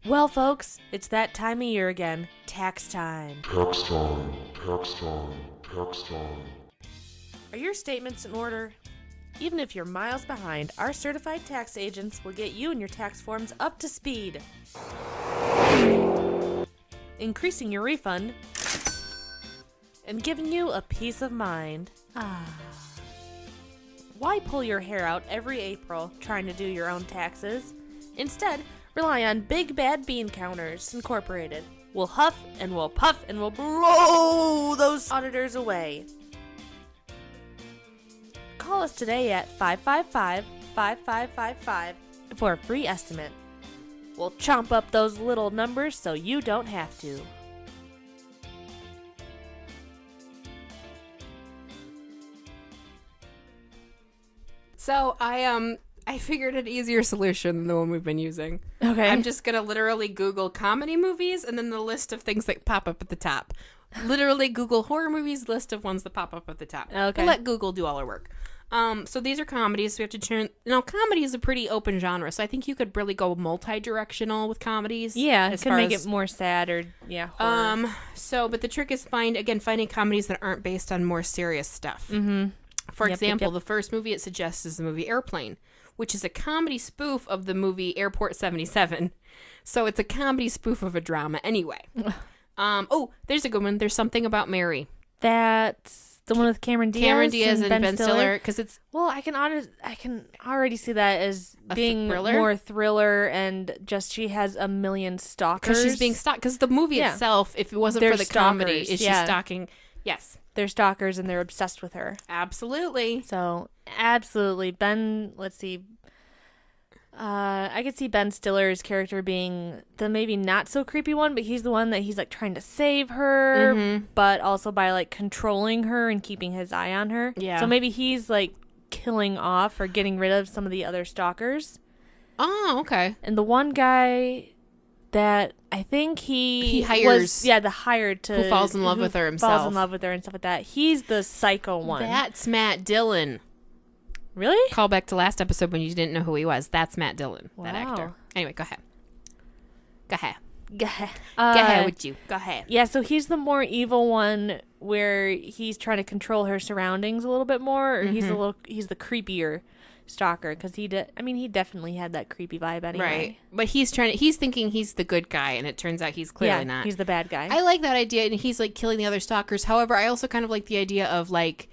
Well, folks, it's that time of year again. Tax time. Tax time. Tax time. Tax time. Are your statements in order? Even if you're miles behind, our certified tax agents will get you and your tax forms up to speed, increasing your refund and giving you a peace of mind. Why pull your hair out every April trying to do your own taxes? Instead, rely on Big Bad Bean Counters Incorporated. We'll huff and we'll puff and we'll blow those auditors away. Call us today at 555-5555 for a free estimate. We'll chomp up those little numbers so you don't have to. So I figured an easier solution than the one we've been using. Okay. I'm just gonna literally Google comedy movies and then the list of things that pop up at the top. Literally Google horror movies, list of ones that pop up at the top. Okay. We'll let Google do all our work. So these are comedies. So we have to turn. Now, comedy is a pretty open genre, so I think you could really go multi-directional with comedies. Yeah, as it could far make as- it more sad or horror. So, but the trick is finding comedies that aren't based on more serious stuff. Mm-hmm. For example, the first movie it suggests is the movie Airplane, which is a comedy spoof of the movie Airport 77. So it's a comedy spoof of a drama anyway. There's a good one. There's Something About Mary. That's the one with Cameron Diaz. Cameron Diaz and Ben Stiller, because it's Well, I can already see that as being thriller? more thriller, and just she has a million stalkers. because she's being stalked. Because the movie Yeah. itself, if it wasn't They're for the comedy, stalkers, is she yeah. stalking? Yes, They're stalkers and they're obsessed with her. absolutely. So absolutely, Ben. Let's see. I could see Ben Stiller's character being the maybe not so creepy one, but he's the one that he's like trying to save her, Mm-hmm. but also by like controlling her and keeping his eye on her. Yeah. So maybe he's like killing off or getting rid of some of the other stalkers. Oh, okay. And the one guy that I think he hires- the hired to who falls in love with her falls himself. in love with her and stuff like that. He's the psycho one. That's Matt Dillon. Really? Call back to last episode when you didn't know who he was. That's Matt Dillon, that Wow. actor. Anyway, go ahead. Go ahead. Go Go ahead with you. Go ahead. Yeah, so he's the more evil one where he's trying to control her surroundings a little bit more, or he's the creepier stalker because he definitely had that creepy vibe anyway. Right. But he's thinking he's the good guy, and it turns out he's clearly Yeah, not. he's the bad guy. I like that idea, and he's like killing the other stalkers. However, I also kind of like the idea of like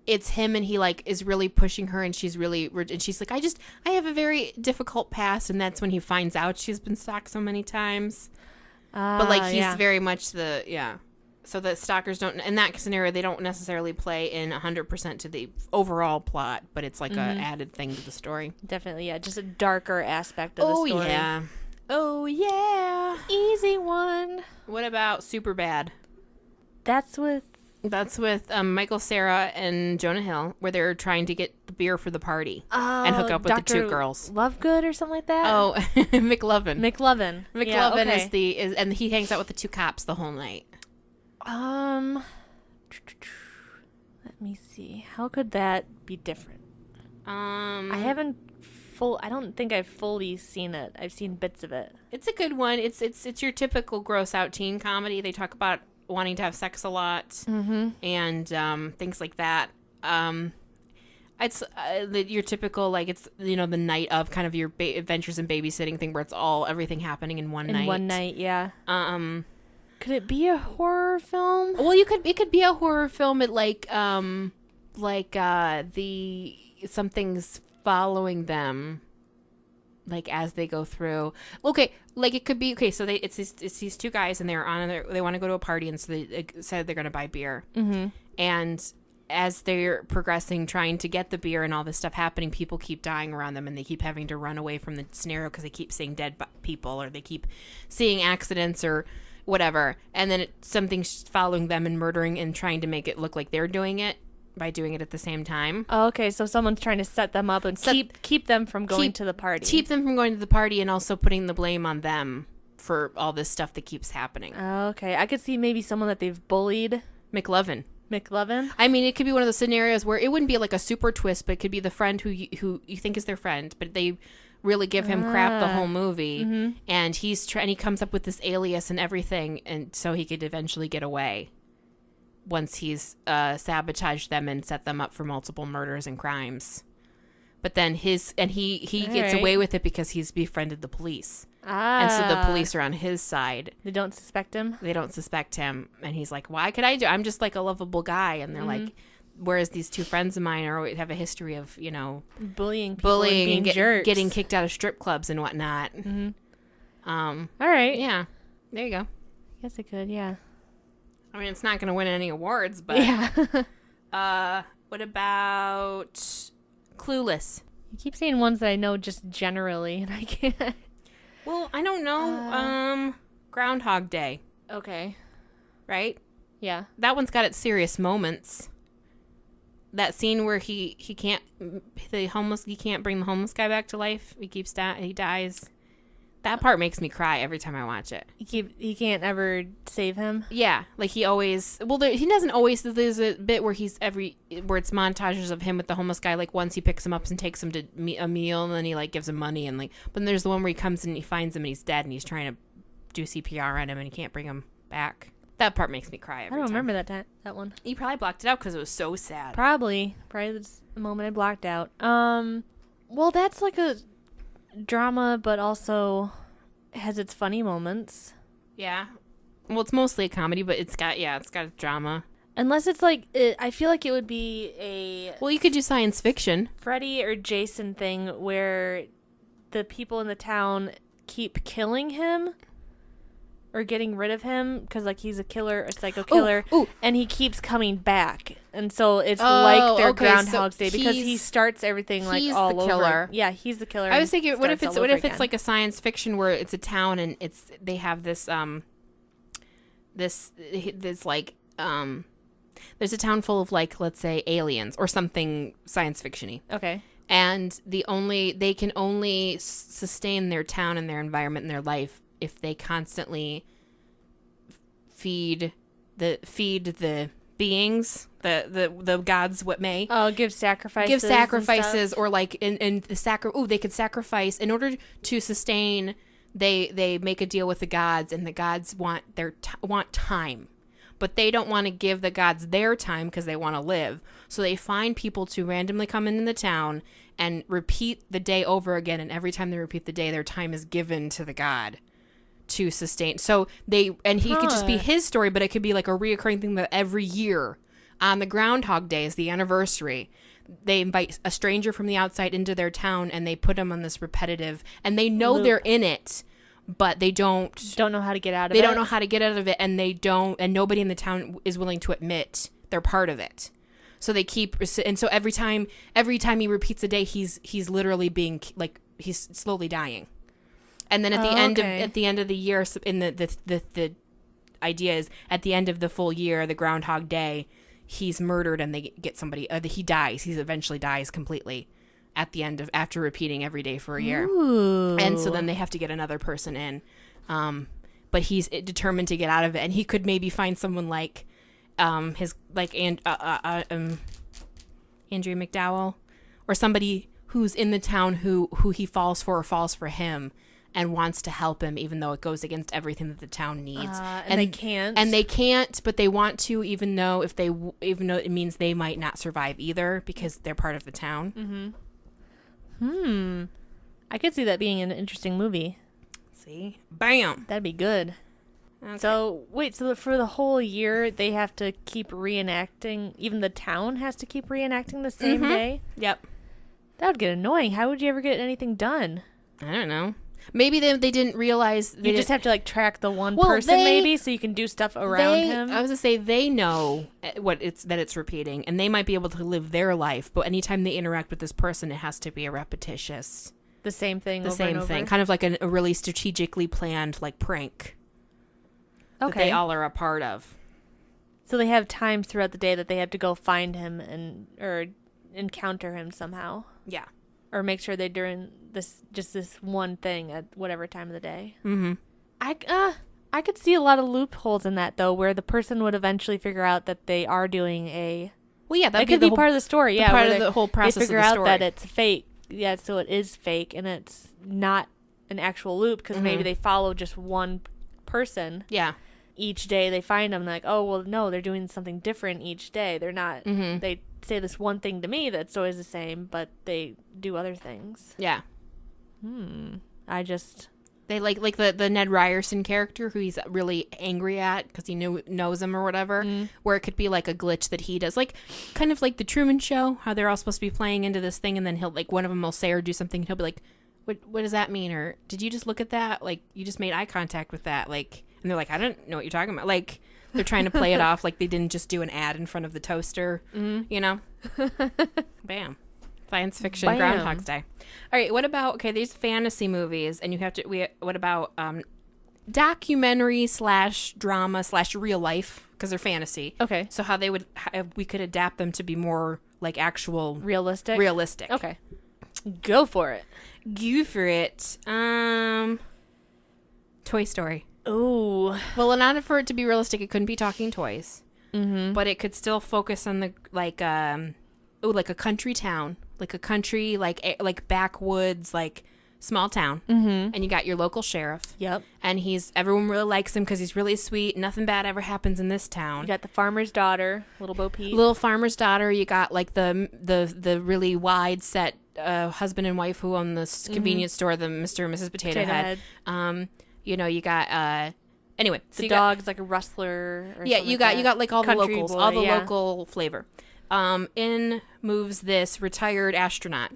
it's him and he like is really pushing her and she's like, I have a very difficult past, and that's when he finds out she's been stalked so many times. But like he's very much so that stalkers don't, in that scenario, they don't necessarily play in 100% to the overall plot, but it's like a added thing to the story. Definitely, yeah, just a darker aspect of the story. Oh yeah. Easy one. What about Superbad? That's with Michael Cera and Jonah Hill, where they're trying to get the beer for the party and hook up with the two girls. Lovegood or something like that. Oh, McLovin. McLovin. Yeah, McLovin okay. is and he hangs out with the two cops the whole night. Let me see. How could that be different? I don't think I've fully seen it. I've seen bits of it. It's a good one. It's your typical gross out teen comedy. They talk about wanting to have sex a lot and things like that. It's your typical like it's the night of kind of your adventures in babysitting thing where it's everything happening in one night. In one night, yeah. Could it be a horror film? Well, it could be a horror film. It something's following them, like as they go through. Okay, like it could be so it's these two guys and they want to go to a party, and so they said they're going to buy beer. Mm-hmm. And as they're progressing, trying to get the beer and all this stuff happening, people keep dying around them, and they keep having to run away from the scenario because they keep seeing dead people or they keep seeing accidents or whatever. And then something's following them and murdering and trying to make it look like they're doing it by doing it at the same time. Oh, okay, so someone's trying to set them up and keep them from going to the party. Keep them from going to the party and also putting the blame on them for all this stuff that keeps happening. Oh, okay, I could see maybe someone that they've bullied. McLovin. I mean, it could be one of those scenarios where it wouldn't be like a super twist, but it could be the friend who you think is their friend, but they really give him crap the whole movie, and he comes up with this alias and everything, and so he could eventually get away once he's sabotaged them and set them up for multiple murders and crimes. But then he gets away with it because he's befriended the police. And so the police are on his side. They don't suspect him? They don't suspect him. And he's like, why could I do? I'm just like a lovable guy. And they're like, whereas these two friends of mine have a history of, bullying people and being jerks. Getting kicked out of strip clubs and whatnot. All right. Yeah. There you go. Guess it could, yeah. I mean, it's not going to win any awards, but. Yeah. What about Clueless? You keep saying ones that I know just generally, and I can't. Well, I don't know. Groundhog Day, Okay. right? Yeah. That one's got its serious moments. that scene where he can't bring the homeless guy back to life. He dies. That part makes me cry every time I watch it. He can't ever save him. Yeah, like he always. Well, he doesn't always. There's a bit where where it's montages of him with the homeless guy. Like once he picks him up and takes him to a meal, and then he like gives him money, and like. But then there's the one where he comes and he finds him and he's dead, and he's trying to do CPR on him, and he can't bring him back. That part makes me cry. I don't remember that one. You probably blocked it out because it was so sad. Probably that's the moment I blocked out. Well, that's like a drama, but also has its funny moments. Yeah. Well, it's mostly a comedy, but it's got drama. Unless it's like, I feel like it would be a... Well, you could do science fiction. Freddy or Jason thing where the people in the town keep killing him or getting rid of him because like he's a psycho killer, and he keeps coming back, and so it's like their Groundhog's Day because he starts everything like all over. Killer. Yeah, he's the killer. I was thinking, what if it's like a science fiction where it's a town and they have this like there's a town full of like, let's say, aliens or something science fiction-y. Okay. And they can only sustain their town and their environment and their life if they constantly feed the beings, the gods, what may. Oh, give sacrifices. Or like in the they could sacrifice in order to sustain. They make a deal with the gods, and the gods want want time, but they don't want to give the gods their time because they want to live. So they find people to randomly come into the town and repeat the day over again, and every time they repeat the day, their time is given to the god to sustain. So he could just be his story, but it could be like a reoccurring thing that every year on the Groundhog Day is the anniversary. They invite a stranger from the outside into their town, and they put them on this repetitive, and they know they're in it, but they don't know how to get out of it. They don't know how to get out of it, and nobody in the town is willing to admit they're part of it. So they keep, and so every time he repeats a day, he's literally being like, he's slowly dying. And then at the end of the year, in the idea is at the end of the full year, the Groundhog Day, he's murdered and they get somebody. He dies. He eventually dies completely at the end after repeating every day for a year. Ooh. And so then they have to get another person in. But he's determined to get out of it, and he could maybe find someone like Andrea McDowell, or somebody who's in the town who he falls for or falls for him and wants to help him, even though it goes against everything that the town needs. And they can't. And they can't, but they want to, even though it means they might not survive either because they're part of the town. Mm-hmm. I could see that being an interesting movie. See? Bam! That'd be good. Okay. So, wait, so for the whole year, they have to keep reenacting, even the town has to keep reenacting the same day? Yep. That would get annoying. How would you ever get anything done? I don't know. Maybe they didn't realize. You just have to, like, track the one person, maybe, so you can do stuff around him? I was going to say, they know that it's repeating, and they might be able to live their life, but anytime they interact with this person, it has to be a repetitious. The same thing over and over? Kind of like a really strategically planned, like, prank. Okay. That they all are a part of. So they have times throughout the day that they have to go find him or encounter him somehow. Yeah. Or make sure they're doing this one thing at whatever time of the day. Mm-hmm. I could see a lot of loopholes in that, though, where the person would eventually figure out that they are doing a... Well, yeah, that could be part of the story. Yeah, part of the whole process of the story. They figure out that it's fake. Yeah, so it is fake, and it's not an actual loop, because maybe they follow just one person. Yeah. Each day they find them, like, oh, well, no, they're doing something different each day. They're not... They say this one thing to me that's always the same, but they do other things. Yeah. I just... They like the Ned Ryerson character who he's really angry at because he knows him or whatever, where it could be like a glitch that he does, like kind of like the Truman Show, how they're all supposed to be playing into this thing, and then he'll like one of them will say or do something, and he'll be like, what does that mean? Or did you just look at that? Like you just made eye contact with that, like, and they're like, I don't know what you're talking about. Like they're trying to play it off like they didn't just do an ad in front of the toaster, you know? Bam. Science fiction. Bam. Groundhog's Day. All right, what about these fantasy movies, and what about documentary / drama / real life, because they're fantasy. Okay. So how we could adapt them to be more like actual Realistic. Okay. Go for it. Go for it. Toy Story. Ooh. Well, in order for it to be realistic, it couldn't be talking toys. Mm-hmm. But it could still focus on the like a country town, like a country like backwoods, like small town. Mm-hmm. And you got your local sheriff. Yep. And everyone really likes him because he's really sweet. Nothing bad ever happens in this town. You got the farmer's daughter, Little Bo Peep. Little farmer's daughter. You got like the really wide set husband and wife who own this convenience store, the Mr. and Mrs. Potato Head. You got anyway. So the dog's like a rustler. Or yeah, you got like all Country the locals, boy, all the yeah. local flavor. In moves this retired astronaut.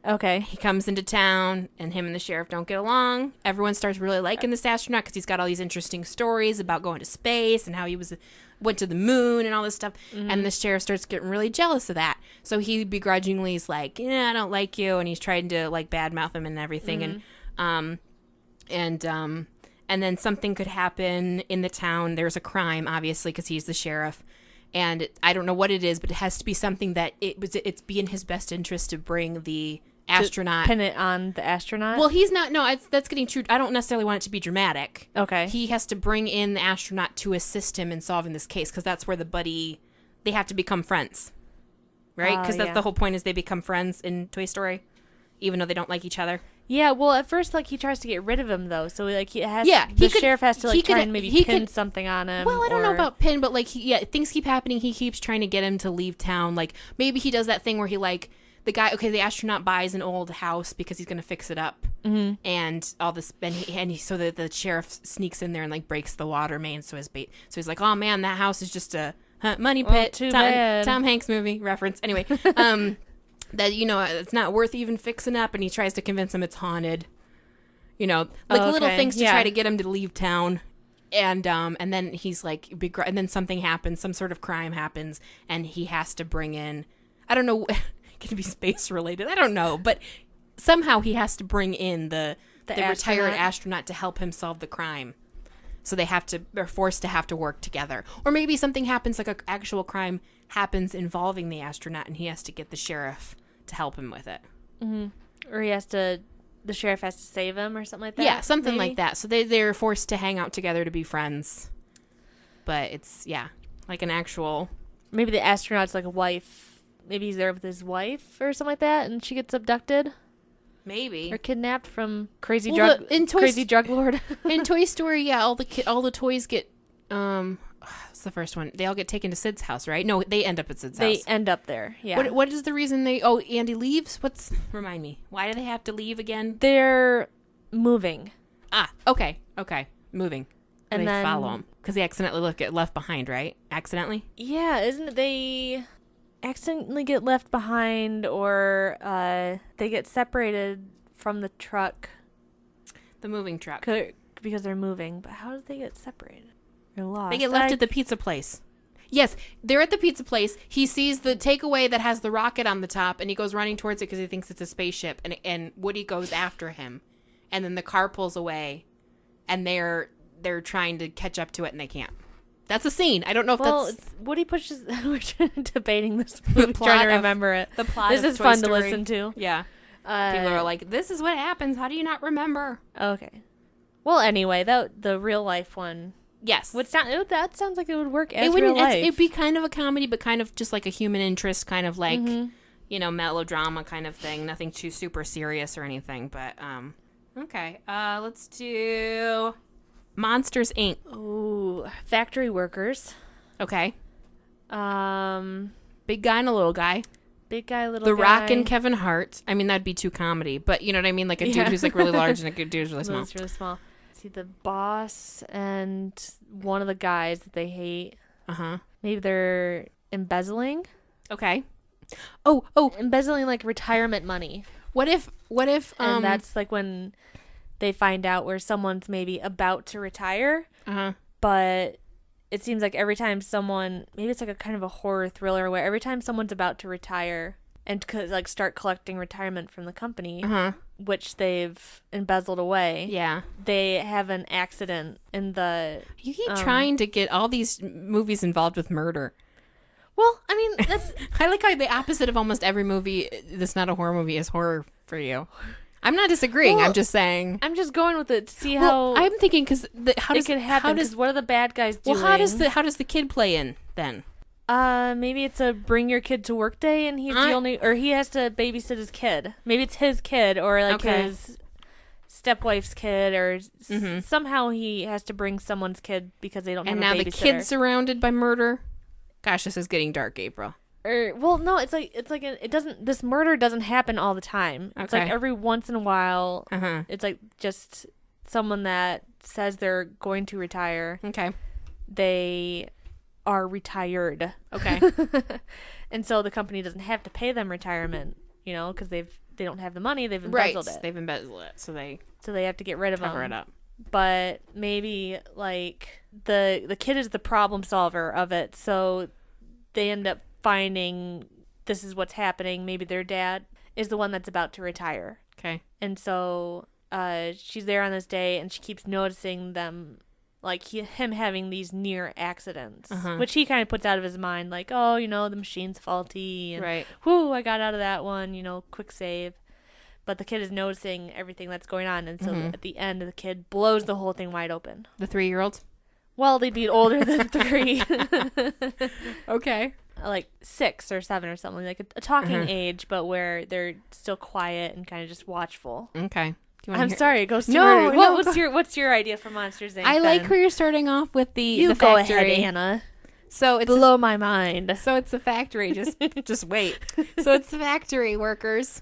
Okay. He comes into town, and him and the sheriff don't get along. Everyone starts really liking this astronaut because he's got all these interesting stories about going to space and how he went to the moon and all this stuff. Mm-hmm. And the sheriff starts getting really jealous of that. So he begrudgingly is like, "Yeah, I don't like you," and he's trying to like badmouth him and everything. Mm-hmm. And then something could happen in the town. There's a crime, obviously, because he's the sheriff. And I don't know what it is, but it has to be something that it's be in his best interest to bring the astronaut. Pin it on the astronaut? Well, he's not. No, that's getting true. I don't necessarily want it to be dramatic. Okay. He has to bring in the astronaut to assist him in solving this case because that's where they have to become friends. Right? Because that's the whole point is they become friends in Toy Story, even though they don't like each other. Yeah, well, at first, like, he tries to get rid of him, though. So, like, sheriff has to, like, try and maybe pin something on him. Well, I don't know about pin, but, like, things keep happening. He keeps trying to get him to leave town. Like, maybe he does that thing where he, like, the astronaut buys an old house because he's going to fix it up. Mm-hmm. And all this, so that the sheriff sneaks in there and, like, breaks the water main. So he's like, oh, man, that house is just a money pit. Too bad. Tom Hanks movie reference. Anyway, that, it's not worth even fixing up, and he tries to convince him it's haunted. Little things to try to get him to leave town. And then he's like, and then something happens, some sort of crime happens, and he has to bring in, I don't know, it could be space related, I don't know, but somehow he has to bring in the retired astronaut to help him solve the crime. So they're forced to have to work together. Or maybe something happens, like an actual crime happens involving the astronaut, and he has to get the sheriff to help him with it. Mm-hmm. Or the sheriff has to save him or something like that? Yeah, something like that. So they're forced to hang out together to be friends. But it's, like an actual... Maybe the astronaut's like a wife. Maybe he's there with his wife or something like that, and she gets abducted. Maybe. Or kidnapped from crazy drug lord. In Toy Story, all the toys get... what's the first one? They all get taken to Sid's house, right? No, they end up at Sid's house. They end up there, yeah. What is the reason Andy leaves? Remind me. Why do they have to leave again? They're moving. Ah, okay. Moving. And they then follow him. Because they accidentally get left behind, right? Accidentally? Yeah, isn't it they accidentally get left behind or they get separated from the truck. The moving truck. Because they're moving. But how did they get separated? They're lost. They get left at the pizza place. Yes, they're at the pizza place. He sees the takeaway that has the rocket on the top, and he goes running towards it because he thinks it's a spaceship. And Woody goes after him, and then the car pulls away, and they're trying to catch up to it, and they can't. That's a scene. I don't know if that's... Woody pushes... We're debating this movie, trying to remember it. The plot This of is Toy fun Story. to listen to. Yeah. People are like, this is what happens. How do you not remember? Okay. Well, anyway, the real life one... Yes. That sounds like it would work as real life. It'd be kind of a comedy, but kind of just like a human interest, kind of like, melodrama kind of thing. Nothing too super serious or anything, but, okay. Let's do Monsters, Inc. Ooh, factory workers. Okay. Big guy and a little guy. Big guy, little guy. The Rock guy. and Kevin Hart. I mean, that'd be too comedy, but you know what I mean? Like a dude who's like really large and a dude who's really small. It's really small. See, the boss and one of the guys that they hate. Uh-huh. Maybe they're embezzling. Okay. Oh. Embezzling, like, retirement money. What if and that's, like, when they find out where someone's maybe about to retire. Uh-huh. But it seems like every time maybe it's like a kind of a horror thriller where every time someone's about to retire and like start collecting retirement from the company, which they've embezzled away. Yeah, they have an accident in the. You keep trying to get all these movies involved with murder. Well, I mean, that's I like how the opposite of almost every movie that's not a horror movie is horror for you. I'm not disagreeing. Well, I'm just saying. I'm just going with it to see Well, how I'm thinking because how it does could happen. How does 'Cause what are the bad guys doing? well how does the kid play in then? Maybe it's a bring your kid to work day, and he's the only, or he has to babysit his kid. Maybe it's his kid, or like his stepwife's kid, or somehow he has to bring someone's kid because they don't And have now a the babysitter. kid's surrounded by murder. Gosh, this is getting dark, April. Well, no, it's like it doesn't. This murder doesn't happen all the time. It's like Okay. every once in a while. Uh-huh. It's like just someone that says they're going to retire. Okay. They are retired. Okay. And so the company doesn't have to pay them retirement, because they don't have the money. They've Right. embezzled it. They've embezzled it, so they So they have to get rid of cover them. it up. But maybe like the kid is the problem solver of it, so they end up finding this is what's happening. Maybe their dad is the one that's about to retire, Okay. and so she's there on this day, and she keeps noticing them, like him having these near accidents, which he kind of puts out of his mind, like, oh, the machine's faulty, and Right. whoo, I got out of that one, quick save. But the kid is noticing everything that's going on, and so at the end, the kid blows the whole thing wide open. The 3-year-old. Well, they'd be older than 3, Okay. like 6 or 7 or something, like a talking age, but where they're still quiet and kind of just watchful. Okay. Do you wanna I'm hear- sorry, it goes to No, murder. no, What's your idea for Monsters Inc.? I like then? where you're starting off with the You the go factory. ahead, Anna. So it's Blow my mind. So it's the factory. Just wait. So it's the factory workers,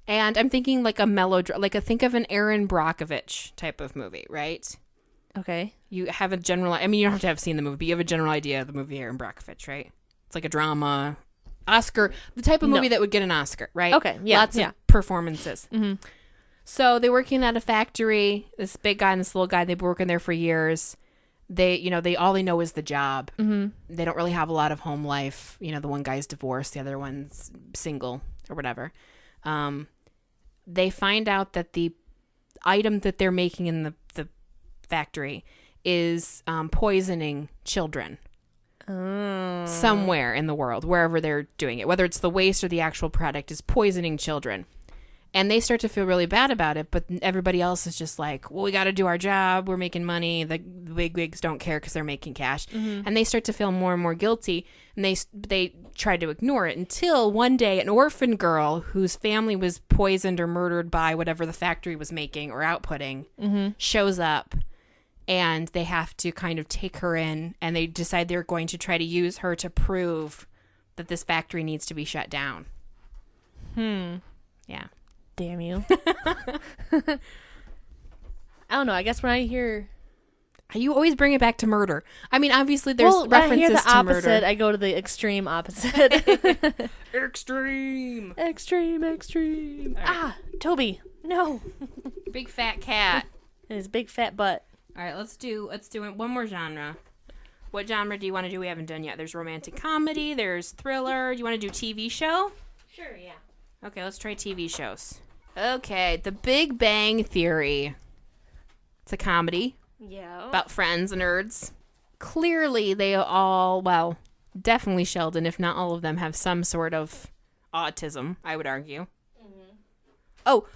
and I'm thinking like a melodrama, think of an Aaron Brockovich type of movie, right? Okay. You have a general. I mean, you don't have to have seen the movie, but you have a general idea of the movie Aaron Brockovich, right? It's like a drama, Oscar, the type of movie that would get an Oscar, right? Okay, yeah, Lots yeah. of performances. So they're working at a factory. This big guy and this little guy. They've been working there for years. They all they know is the job. They don't really have a lot of home life. The one guy's divorced, the other one's single or whatever. They find out that the item that they're making in the factory is poisoning children somewhere in the world, wherever they're doing it, whether it's the waste or the actual product, is poisoning children. And they start to feel really bad about it, but everybody else is just like, well, we got to do our job. We're making money. The bigwigs don't care because they're making cash. And they start to feel more and more guilty, and they try to ignore it until one day an orphan girl whose family was poisoned or murdered by whatever the factory was making or outputting shows up, and they have to kind of take her in, and they decide they're going to try to use her to prove that this factory needs to be shut down. Yeah. Damn you. I don't know. I guess when I hear You always bring it back to murder. I mean, obviously there's when I references hear the to opposite, murder. I go to the extreme opposite. Extreme. Extreme. Ah, Toby. No. Big fat cat. And his big fat butt. All right, let's do one more genre. What genre do you want to do? We haven't done yet. There's romantic comedy. There's thriller. You want to do TV show? Sure, yeah. Okay, let's try TV shows. Okay, The Big Bang Theory. It's a comedy Yeah. about friends, nerds. Clearly, they all, well, definitely Sheldon, if not all of them, have some sort of autism, I would argue. Oh,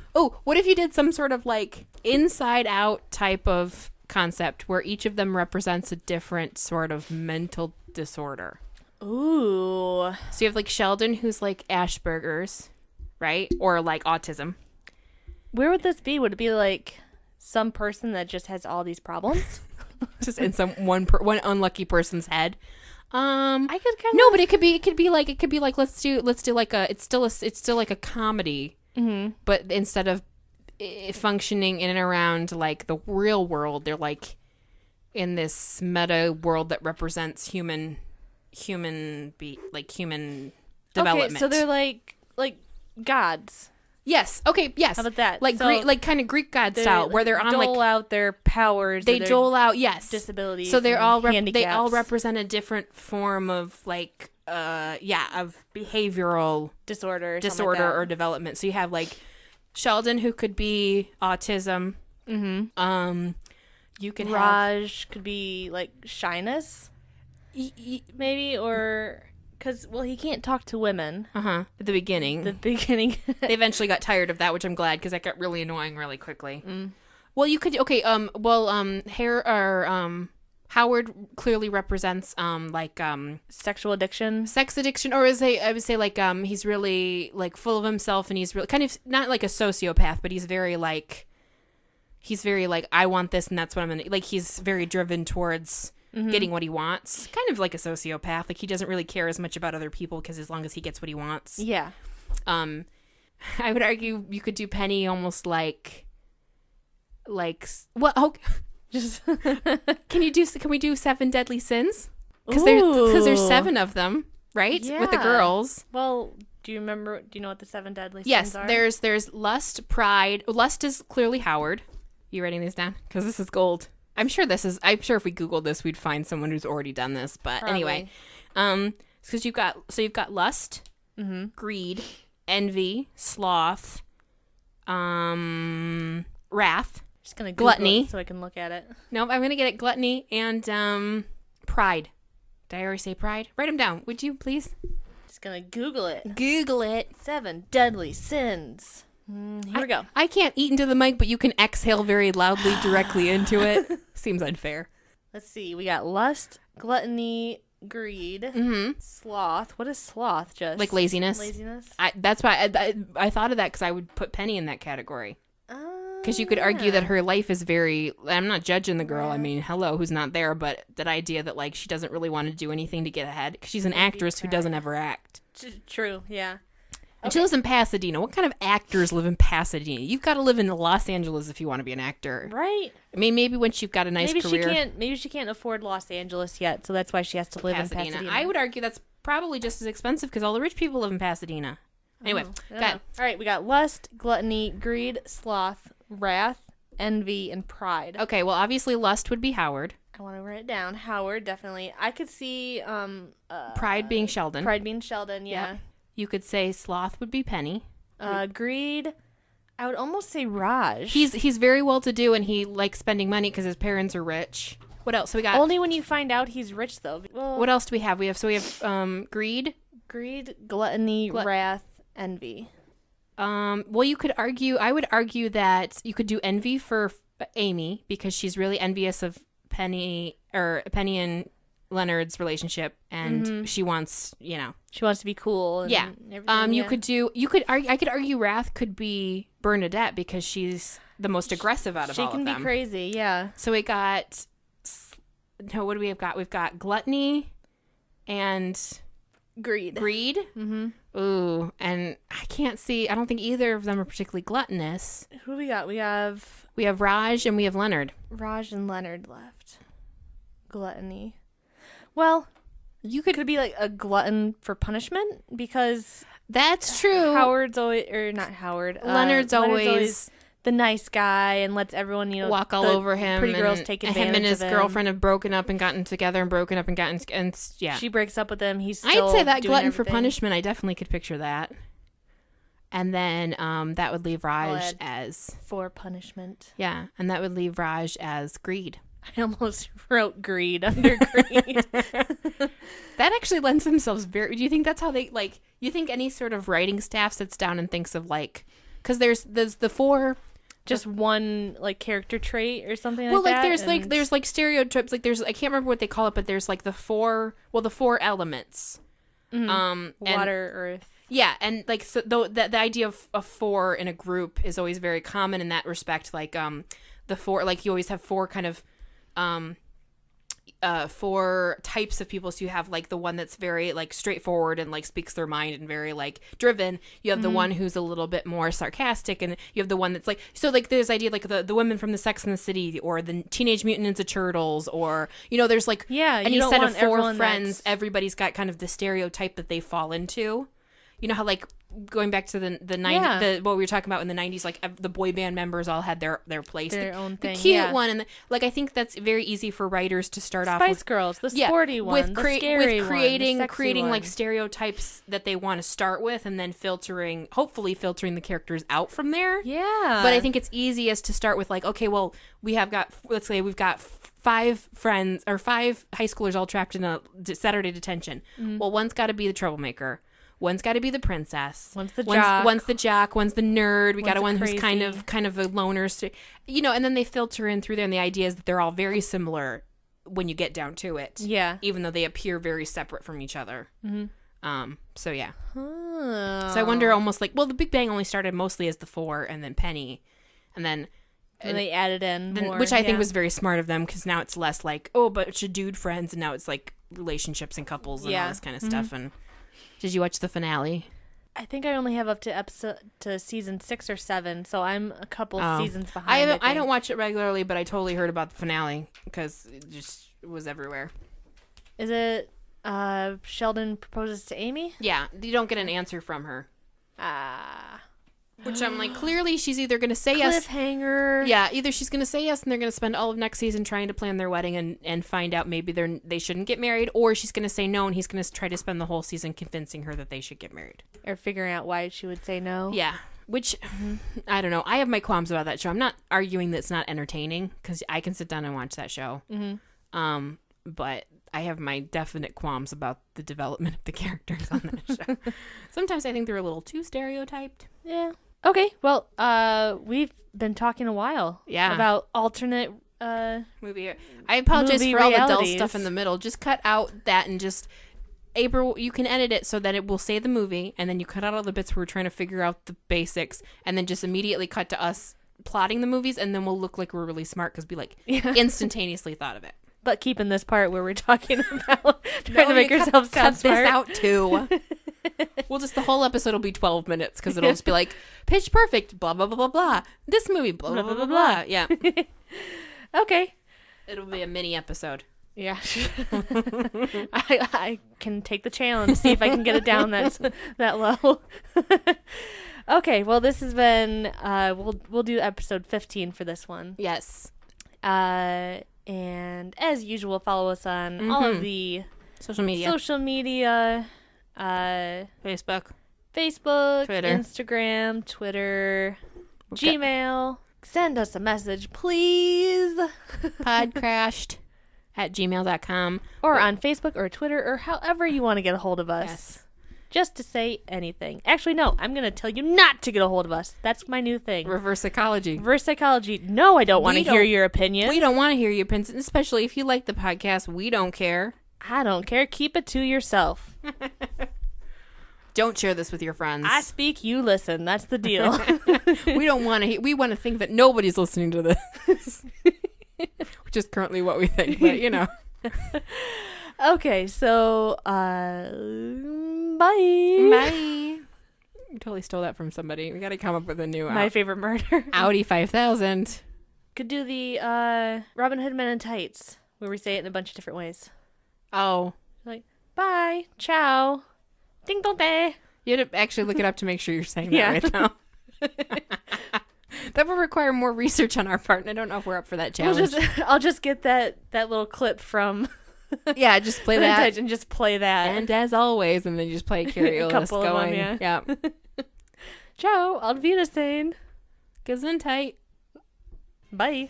what if you did some sort of like inside out type of concept where each of them represents a different sort of mental disorder? Ooh. So you have like Sheldon, who's like Asperger's, right? Or like autism. Where would this be? Would it be like some person that just has all these problems? Just in some one unlucky person's head. I could kind of No, but it could be like let's do like it's still like a comedy, but instead of functioning in and around like the real world, they're like in this meta world that represents human development. Okay, so they're like gods. Yes. Okay. Yes. How about that? Like So Greek, kind of Greek god style, where they're on dole like out their powers. they or their dole out. Yes. disabilities. So they're and all they all handicaps. represent a different form of like of behavioral disorder or development. So you have like Sheldon, who could be autism. Mm-hmm. You can have Raj could be like shyness, maybe, or Because, well, he can't talk to women. At the beginning. They eventually got tired of that, which I'm glad, because that got really annoying really quickly. Well, you could Howard clearly represents sexual addiction. sex addiction, or I would say like he's really like full of himself, and he's really kind of not like a sociopath, but he's very like I want this and that's what I'm gonna like. He's very driven towards getting what he wants, kind of like a sociopath. Like he doesn't really care as much about other people because as long as he gets what he wants. Yeah. I would argue you could do Penny almost like what? Oh, just can we do 7 deadly sins? Because there's 7 of them, right? Yeah. With the girls. Well, do you know what the 7 deadly Yes, sins are? there's lust, pride. Lust is clearly Howard. You writing these down? Because this is gold. I'm sure if we Googled this, we'd find someone who's already done this. But anyway, because you've got lust, greed, envy, sloth, wrath. Just gonna Google gluttony. it so I can look at it. No, I'm gonna get it. Gluttony and pride. Did I already say pride? Write them down, would you please? Just gonna Google it. Google it. 7 deadly sins. Here we go. I can't eat into the mic, but you can exhale very loudly directly into it. Seems unfair. Let's see. We got lust, gluttony, greed, sloth. What is sloth? Just Like laziness. Laziness. That's why I thought of that, because I would put Penny in that category. Because you could argue that her life is very... I'm not judging the girl. I mean, hello, who's not there. But that idea that, like, she doesn't really want to do anything to get ahead. Because she's an actress who doesn't ever act. True, yeah. And she lives in Pasadena. What kind of actors live in Pasadena? You've got to live in Los Angeles if you want to be an actor. Right. I mean, maybe once you've got a nice career. Maybe she can't afford Los Angeles yet, so that's why she has to live in Pasadena. I would argue that's probably just as expensive because all the rich people live in Pasadena. Anyway, go ahead. All right, we got lust, gluttony, greed, sloth, wrath, envy, and pride. Okay, well, obviously lust would be Howard. I want to write it down. Howard, definitely. I could see Pride being Sheldon. Pride being Sheldon, yeah. Yep. You could say sloth would be Penny. Greed, I would almost say Raj. He's very well to do, and he likes spending money because his parents are rich. What else? So we got only when you find out he's rich, though. Well, what else do we have? We have greed, gluttony, wrath, envy. Well, you could argue. I would argue that you could do envy for Amy because she's really envious of Penny and Leonard's relationship, and she wants, she wants to be cool. And everything, I could argue wrath could be Bernadette because she's the most aggressive out of all of them. She can be crazy, yeah. So we got what do we have got? We've got gluttony and greed. Mm-hmm. Ooh, and I don't think either of them are particularly gluttonous. Who do we got? We have Raj and we have Leonard. Raj and Leonard left. Gluttony. Well, you could be like a glutton for punishment because that's true. Howard's always, or not Howard. Leonard's always the nice guy and lets everyone, walk all over him. Pretty girls take advantage of him. Him and his girlfriend have broken up and gotten together and broken up and gotten, and yeah. She breaks up with him. He's still I'd say that doing glutton everything. for punishment. I definitely could picture that. And then that would leave Raj as for punishment. Yeah, and that would leave Raj as greed. I almost wrote greed under greed. That actually lends themselves very... Do you think that's how they, like... You think any sort of writing staff sits down and thinks of, like... Because there's the 4... Just one, like, character trait or something like that? Well, there's stereotypes. Like, there's... I can't remember what they call it, but there's, like, the 4 elements. Mm-hmm. Water, earth. Yeah, and, like, so the idea of 4 in a group is always very common in that respect. Like, the 4... Like, you always have 4 kind of... 4 types of people. So you have like the one that's very like straightforward and like speaks their mind and very like driven. You have the one who's a little bit more sarcastic, and you have the one that's like, so like there's idea like the women from the Sex and the City or the Teenage Mutant Ninja Turtles, or there's like any set of 4 friends. Everybody's got kind of the stereotype that they fall into. You know how like going back to the 90s, what we were talking about in the 90s, like the boy band members all had their place, their own thing, the cute one, and like I think that's very easy for writers to start off with Spice Girls, the sporty one, the scary creating one, the sexy one. Like stereotypes that they want to start with, and then hopefully filtering the characters out from there. Yeah, but I think it's easiest to start with like, okay, well, let's say we've got 5 friends or 5 high schoolers all trapped in a Saturday detention. Well, one's got to be the troublemaker. One's got to be the princess. One's the jock. One's the jock. One's the nerd. We got One's one the who's kind of a loner. And then they filter in through there, and the idea is that they're all very similar when you get down to it. Yeah. Even though they appear very separate from each other. So yeah. Oh. So I wonder almost like, well, the Big Bang only started mostly as the 4 and then Penny. And then And they added in more. which I think was very smart of them, because now it's less like, oh, but it's a dude friends, and now it's like relationships and couples and all this kind of stuff. And did you watch the finale? I think I only have up to season 6 or 7, so I'm a couple seasons behind. I don't watch it regularly, but I totally heard about the finale because it just was everywhere. Is it Sheldon proposes to Amy? Yeah, you don't get an answer from her. Which I'm like, clearly she's either going to say yes. Cliffhanger. Yeah, either she's going to say yes and they're going to spend all of next season trying to plan their wedding and find out maybe they shouldn't get married, or she's going to say no and he's going to try to spend the whole season convincing her that they should get married. Or figuring out why she would say no. Yeah, which, I don't know. I have my qualms about that show. I'm not arguing that it's not entertaining, because I can sit down and watch that show. But I have my definite qualms about the development of the characters on that show. Sometimes I think they're a little too stereotyped. Yeah. Okay, well, we've been talking a while about alternate movie. I apologize movie for all the dull realities. stuff in the middle. Just cut out that and just, April, you can edit it so that it will say the movie, and then you cut out all the bits where we're trying to figure out the basics, and then just immediately cut to us plotting the movies, and then we'll look like we're really smart because we instantaneously thought of it. But keeping this part where we're talking about trying to make yourself sound smart. This out too. Well, just the whole episode will be 12 minutes because it'll just be like, Pitch Perfect, blah, blah, blah, blah, blah. This movie, blah, blah, blah, blah, blah. Yeah. Okay. It'll be a mini episode. Yeah. I can take the challenge, see if I can get it down that low. Okay, well, this has been, we'll do episode 15 for this one. Yes. And as usual, follow us on all of the social media. Facebook, Twitter, Twitter. Instagram, Twitter, Gmail. Send us a message, please. Podcrashed@gmail.com. Or on Facebook or Twitter or however you want to get a hold of us. Yes. Just to say anything. Actually, no, I'm going to tell you not to get a hold of us. That's my new thing. Reverse psychology. Reverse psychology. No, I don't want to hear your opinion. We don't want to hear your opinions, especially if you like the podcast. We don't care. I don't care. Keep it to yourself. Don't share this with your friends. I speak, you listen. That's the deal. We don't want to. We want to think that nobody's listening to this, which is currently what we think. But Okay, so bye. Bye. You totally stole that from somebody. We got to come up with a new My favorite murder. Audi 5000. Could do the Robin Hood Men in Tights, where we say it in a bunch of different ways. Oh, Like, bye, ciao, ding dong day. you had to actually look it up to make sure you're saying that right now. That will require more research on our part, and I don't know if we're up for that challenge. I'll just get that little clip from Yeah, just play Men in that. Tights and just play that. And as always, and then you just play Carrie A Ellis couple of them, going. yeah. Yeah. Ciao, auf Wiedersehen. Gesundheit. Bye.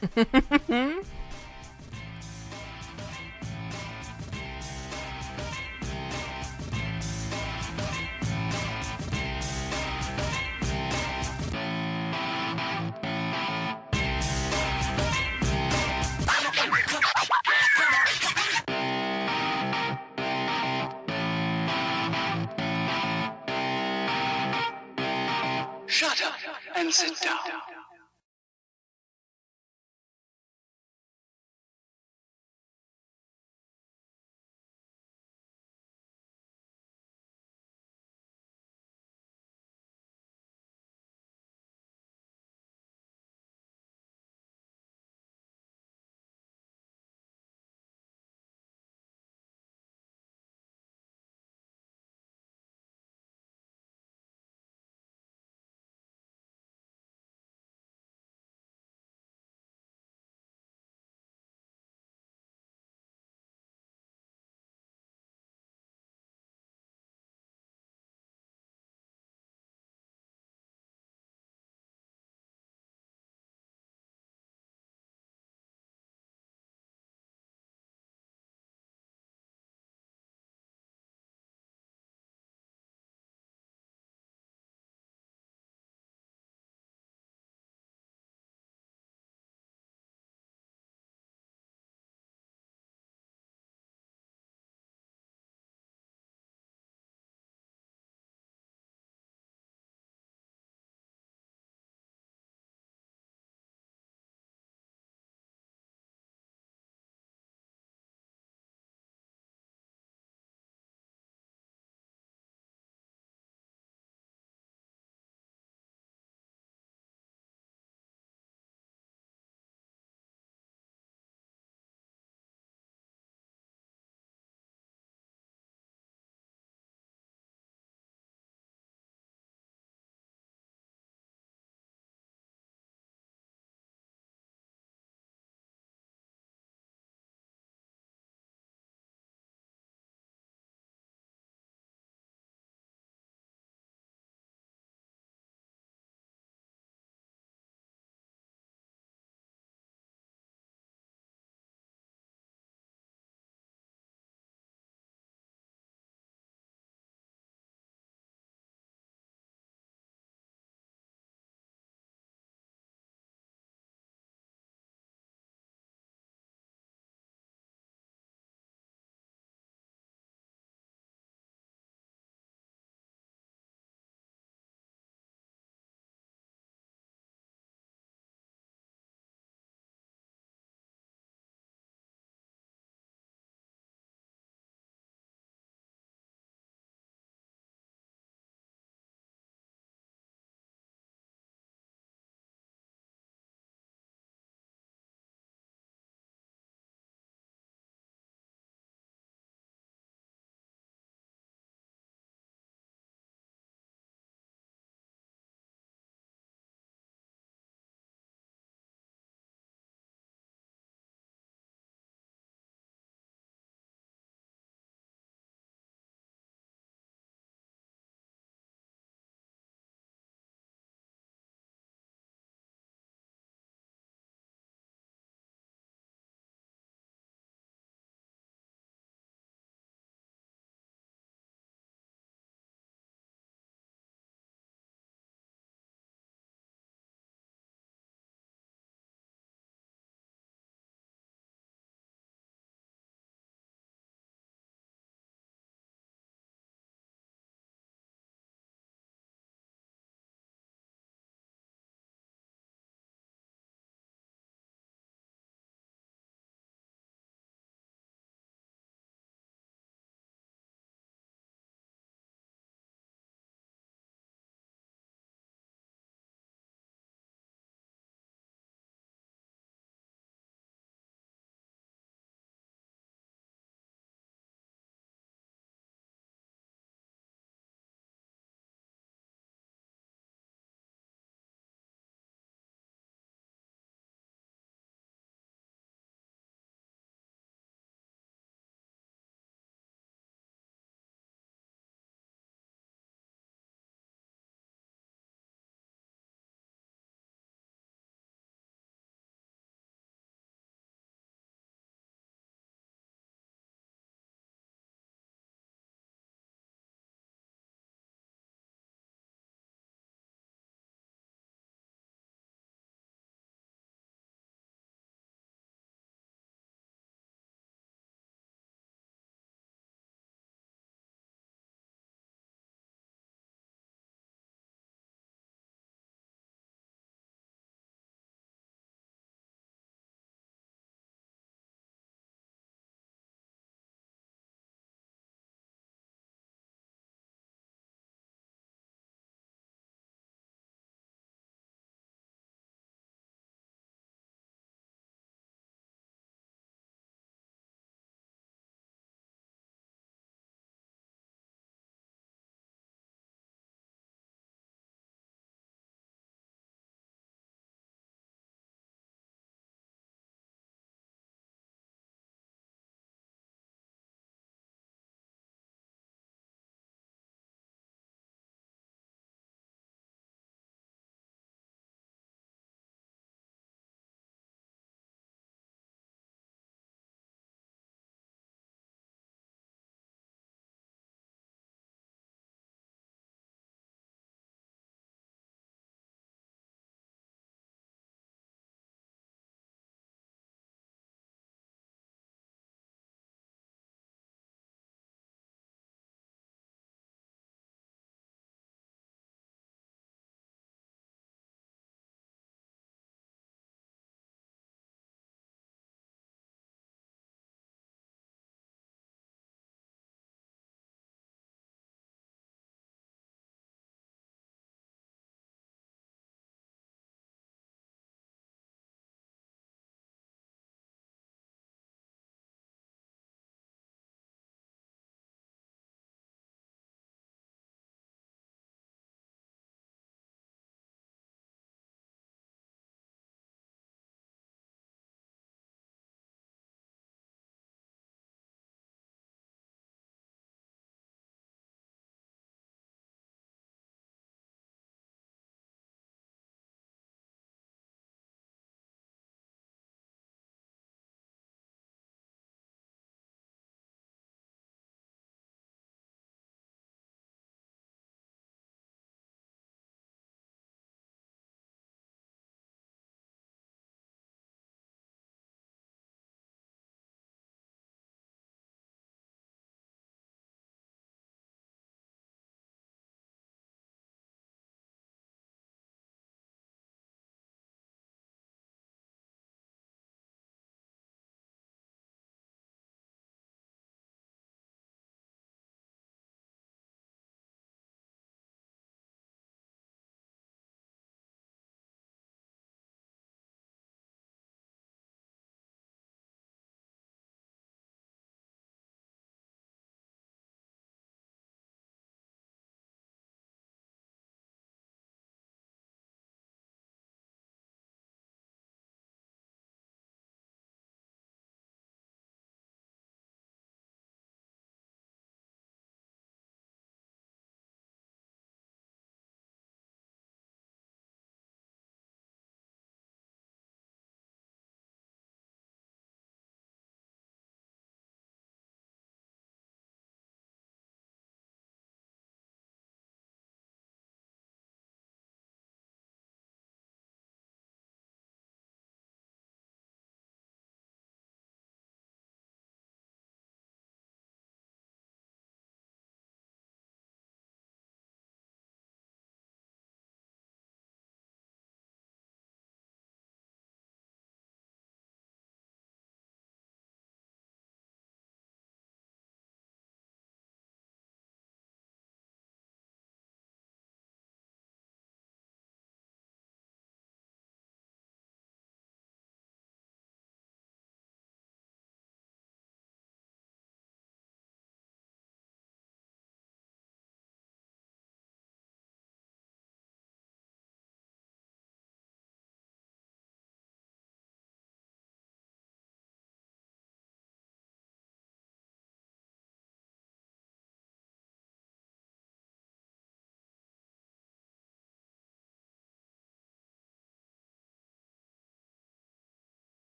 Shut up and sit down.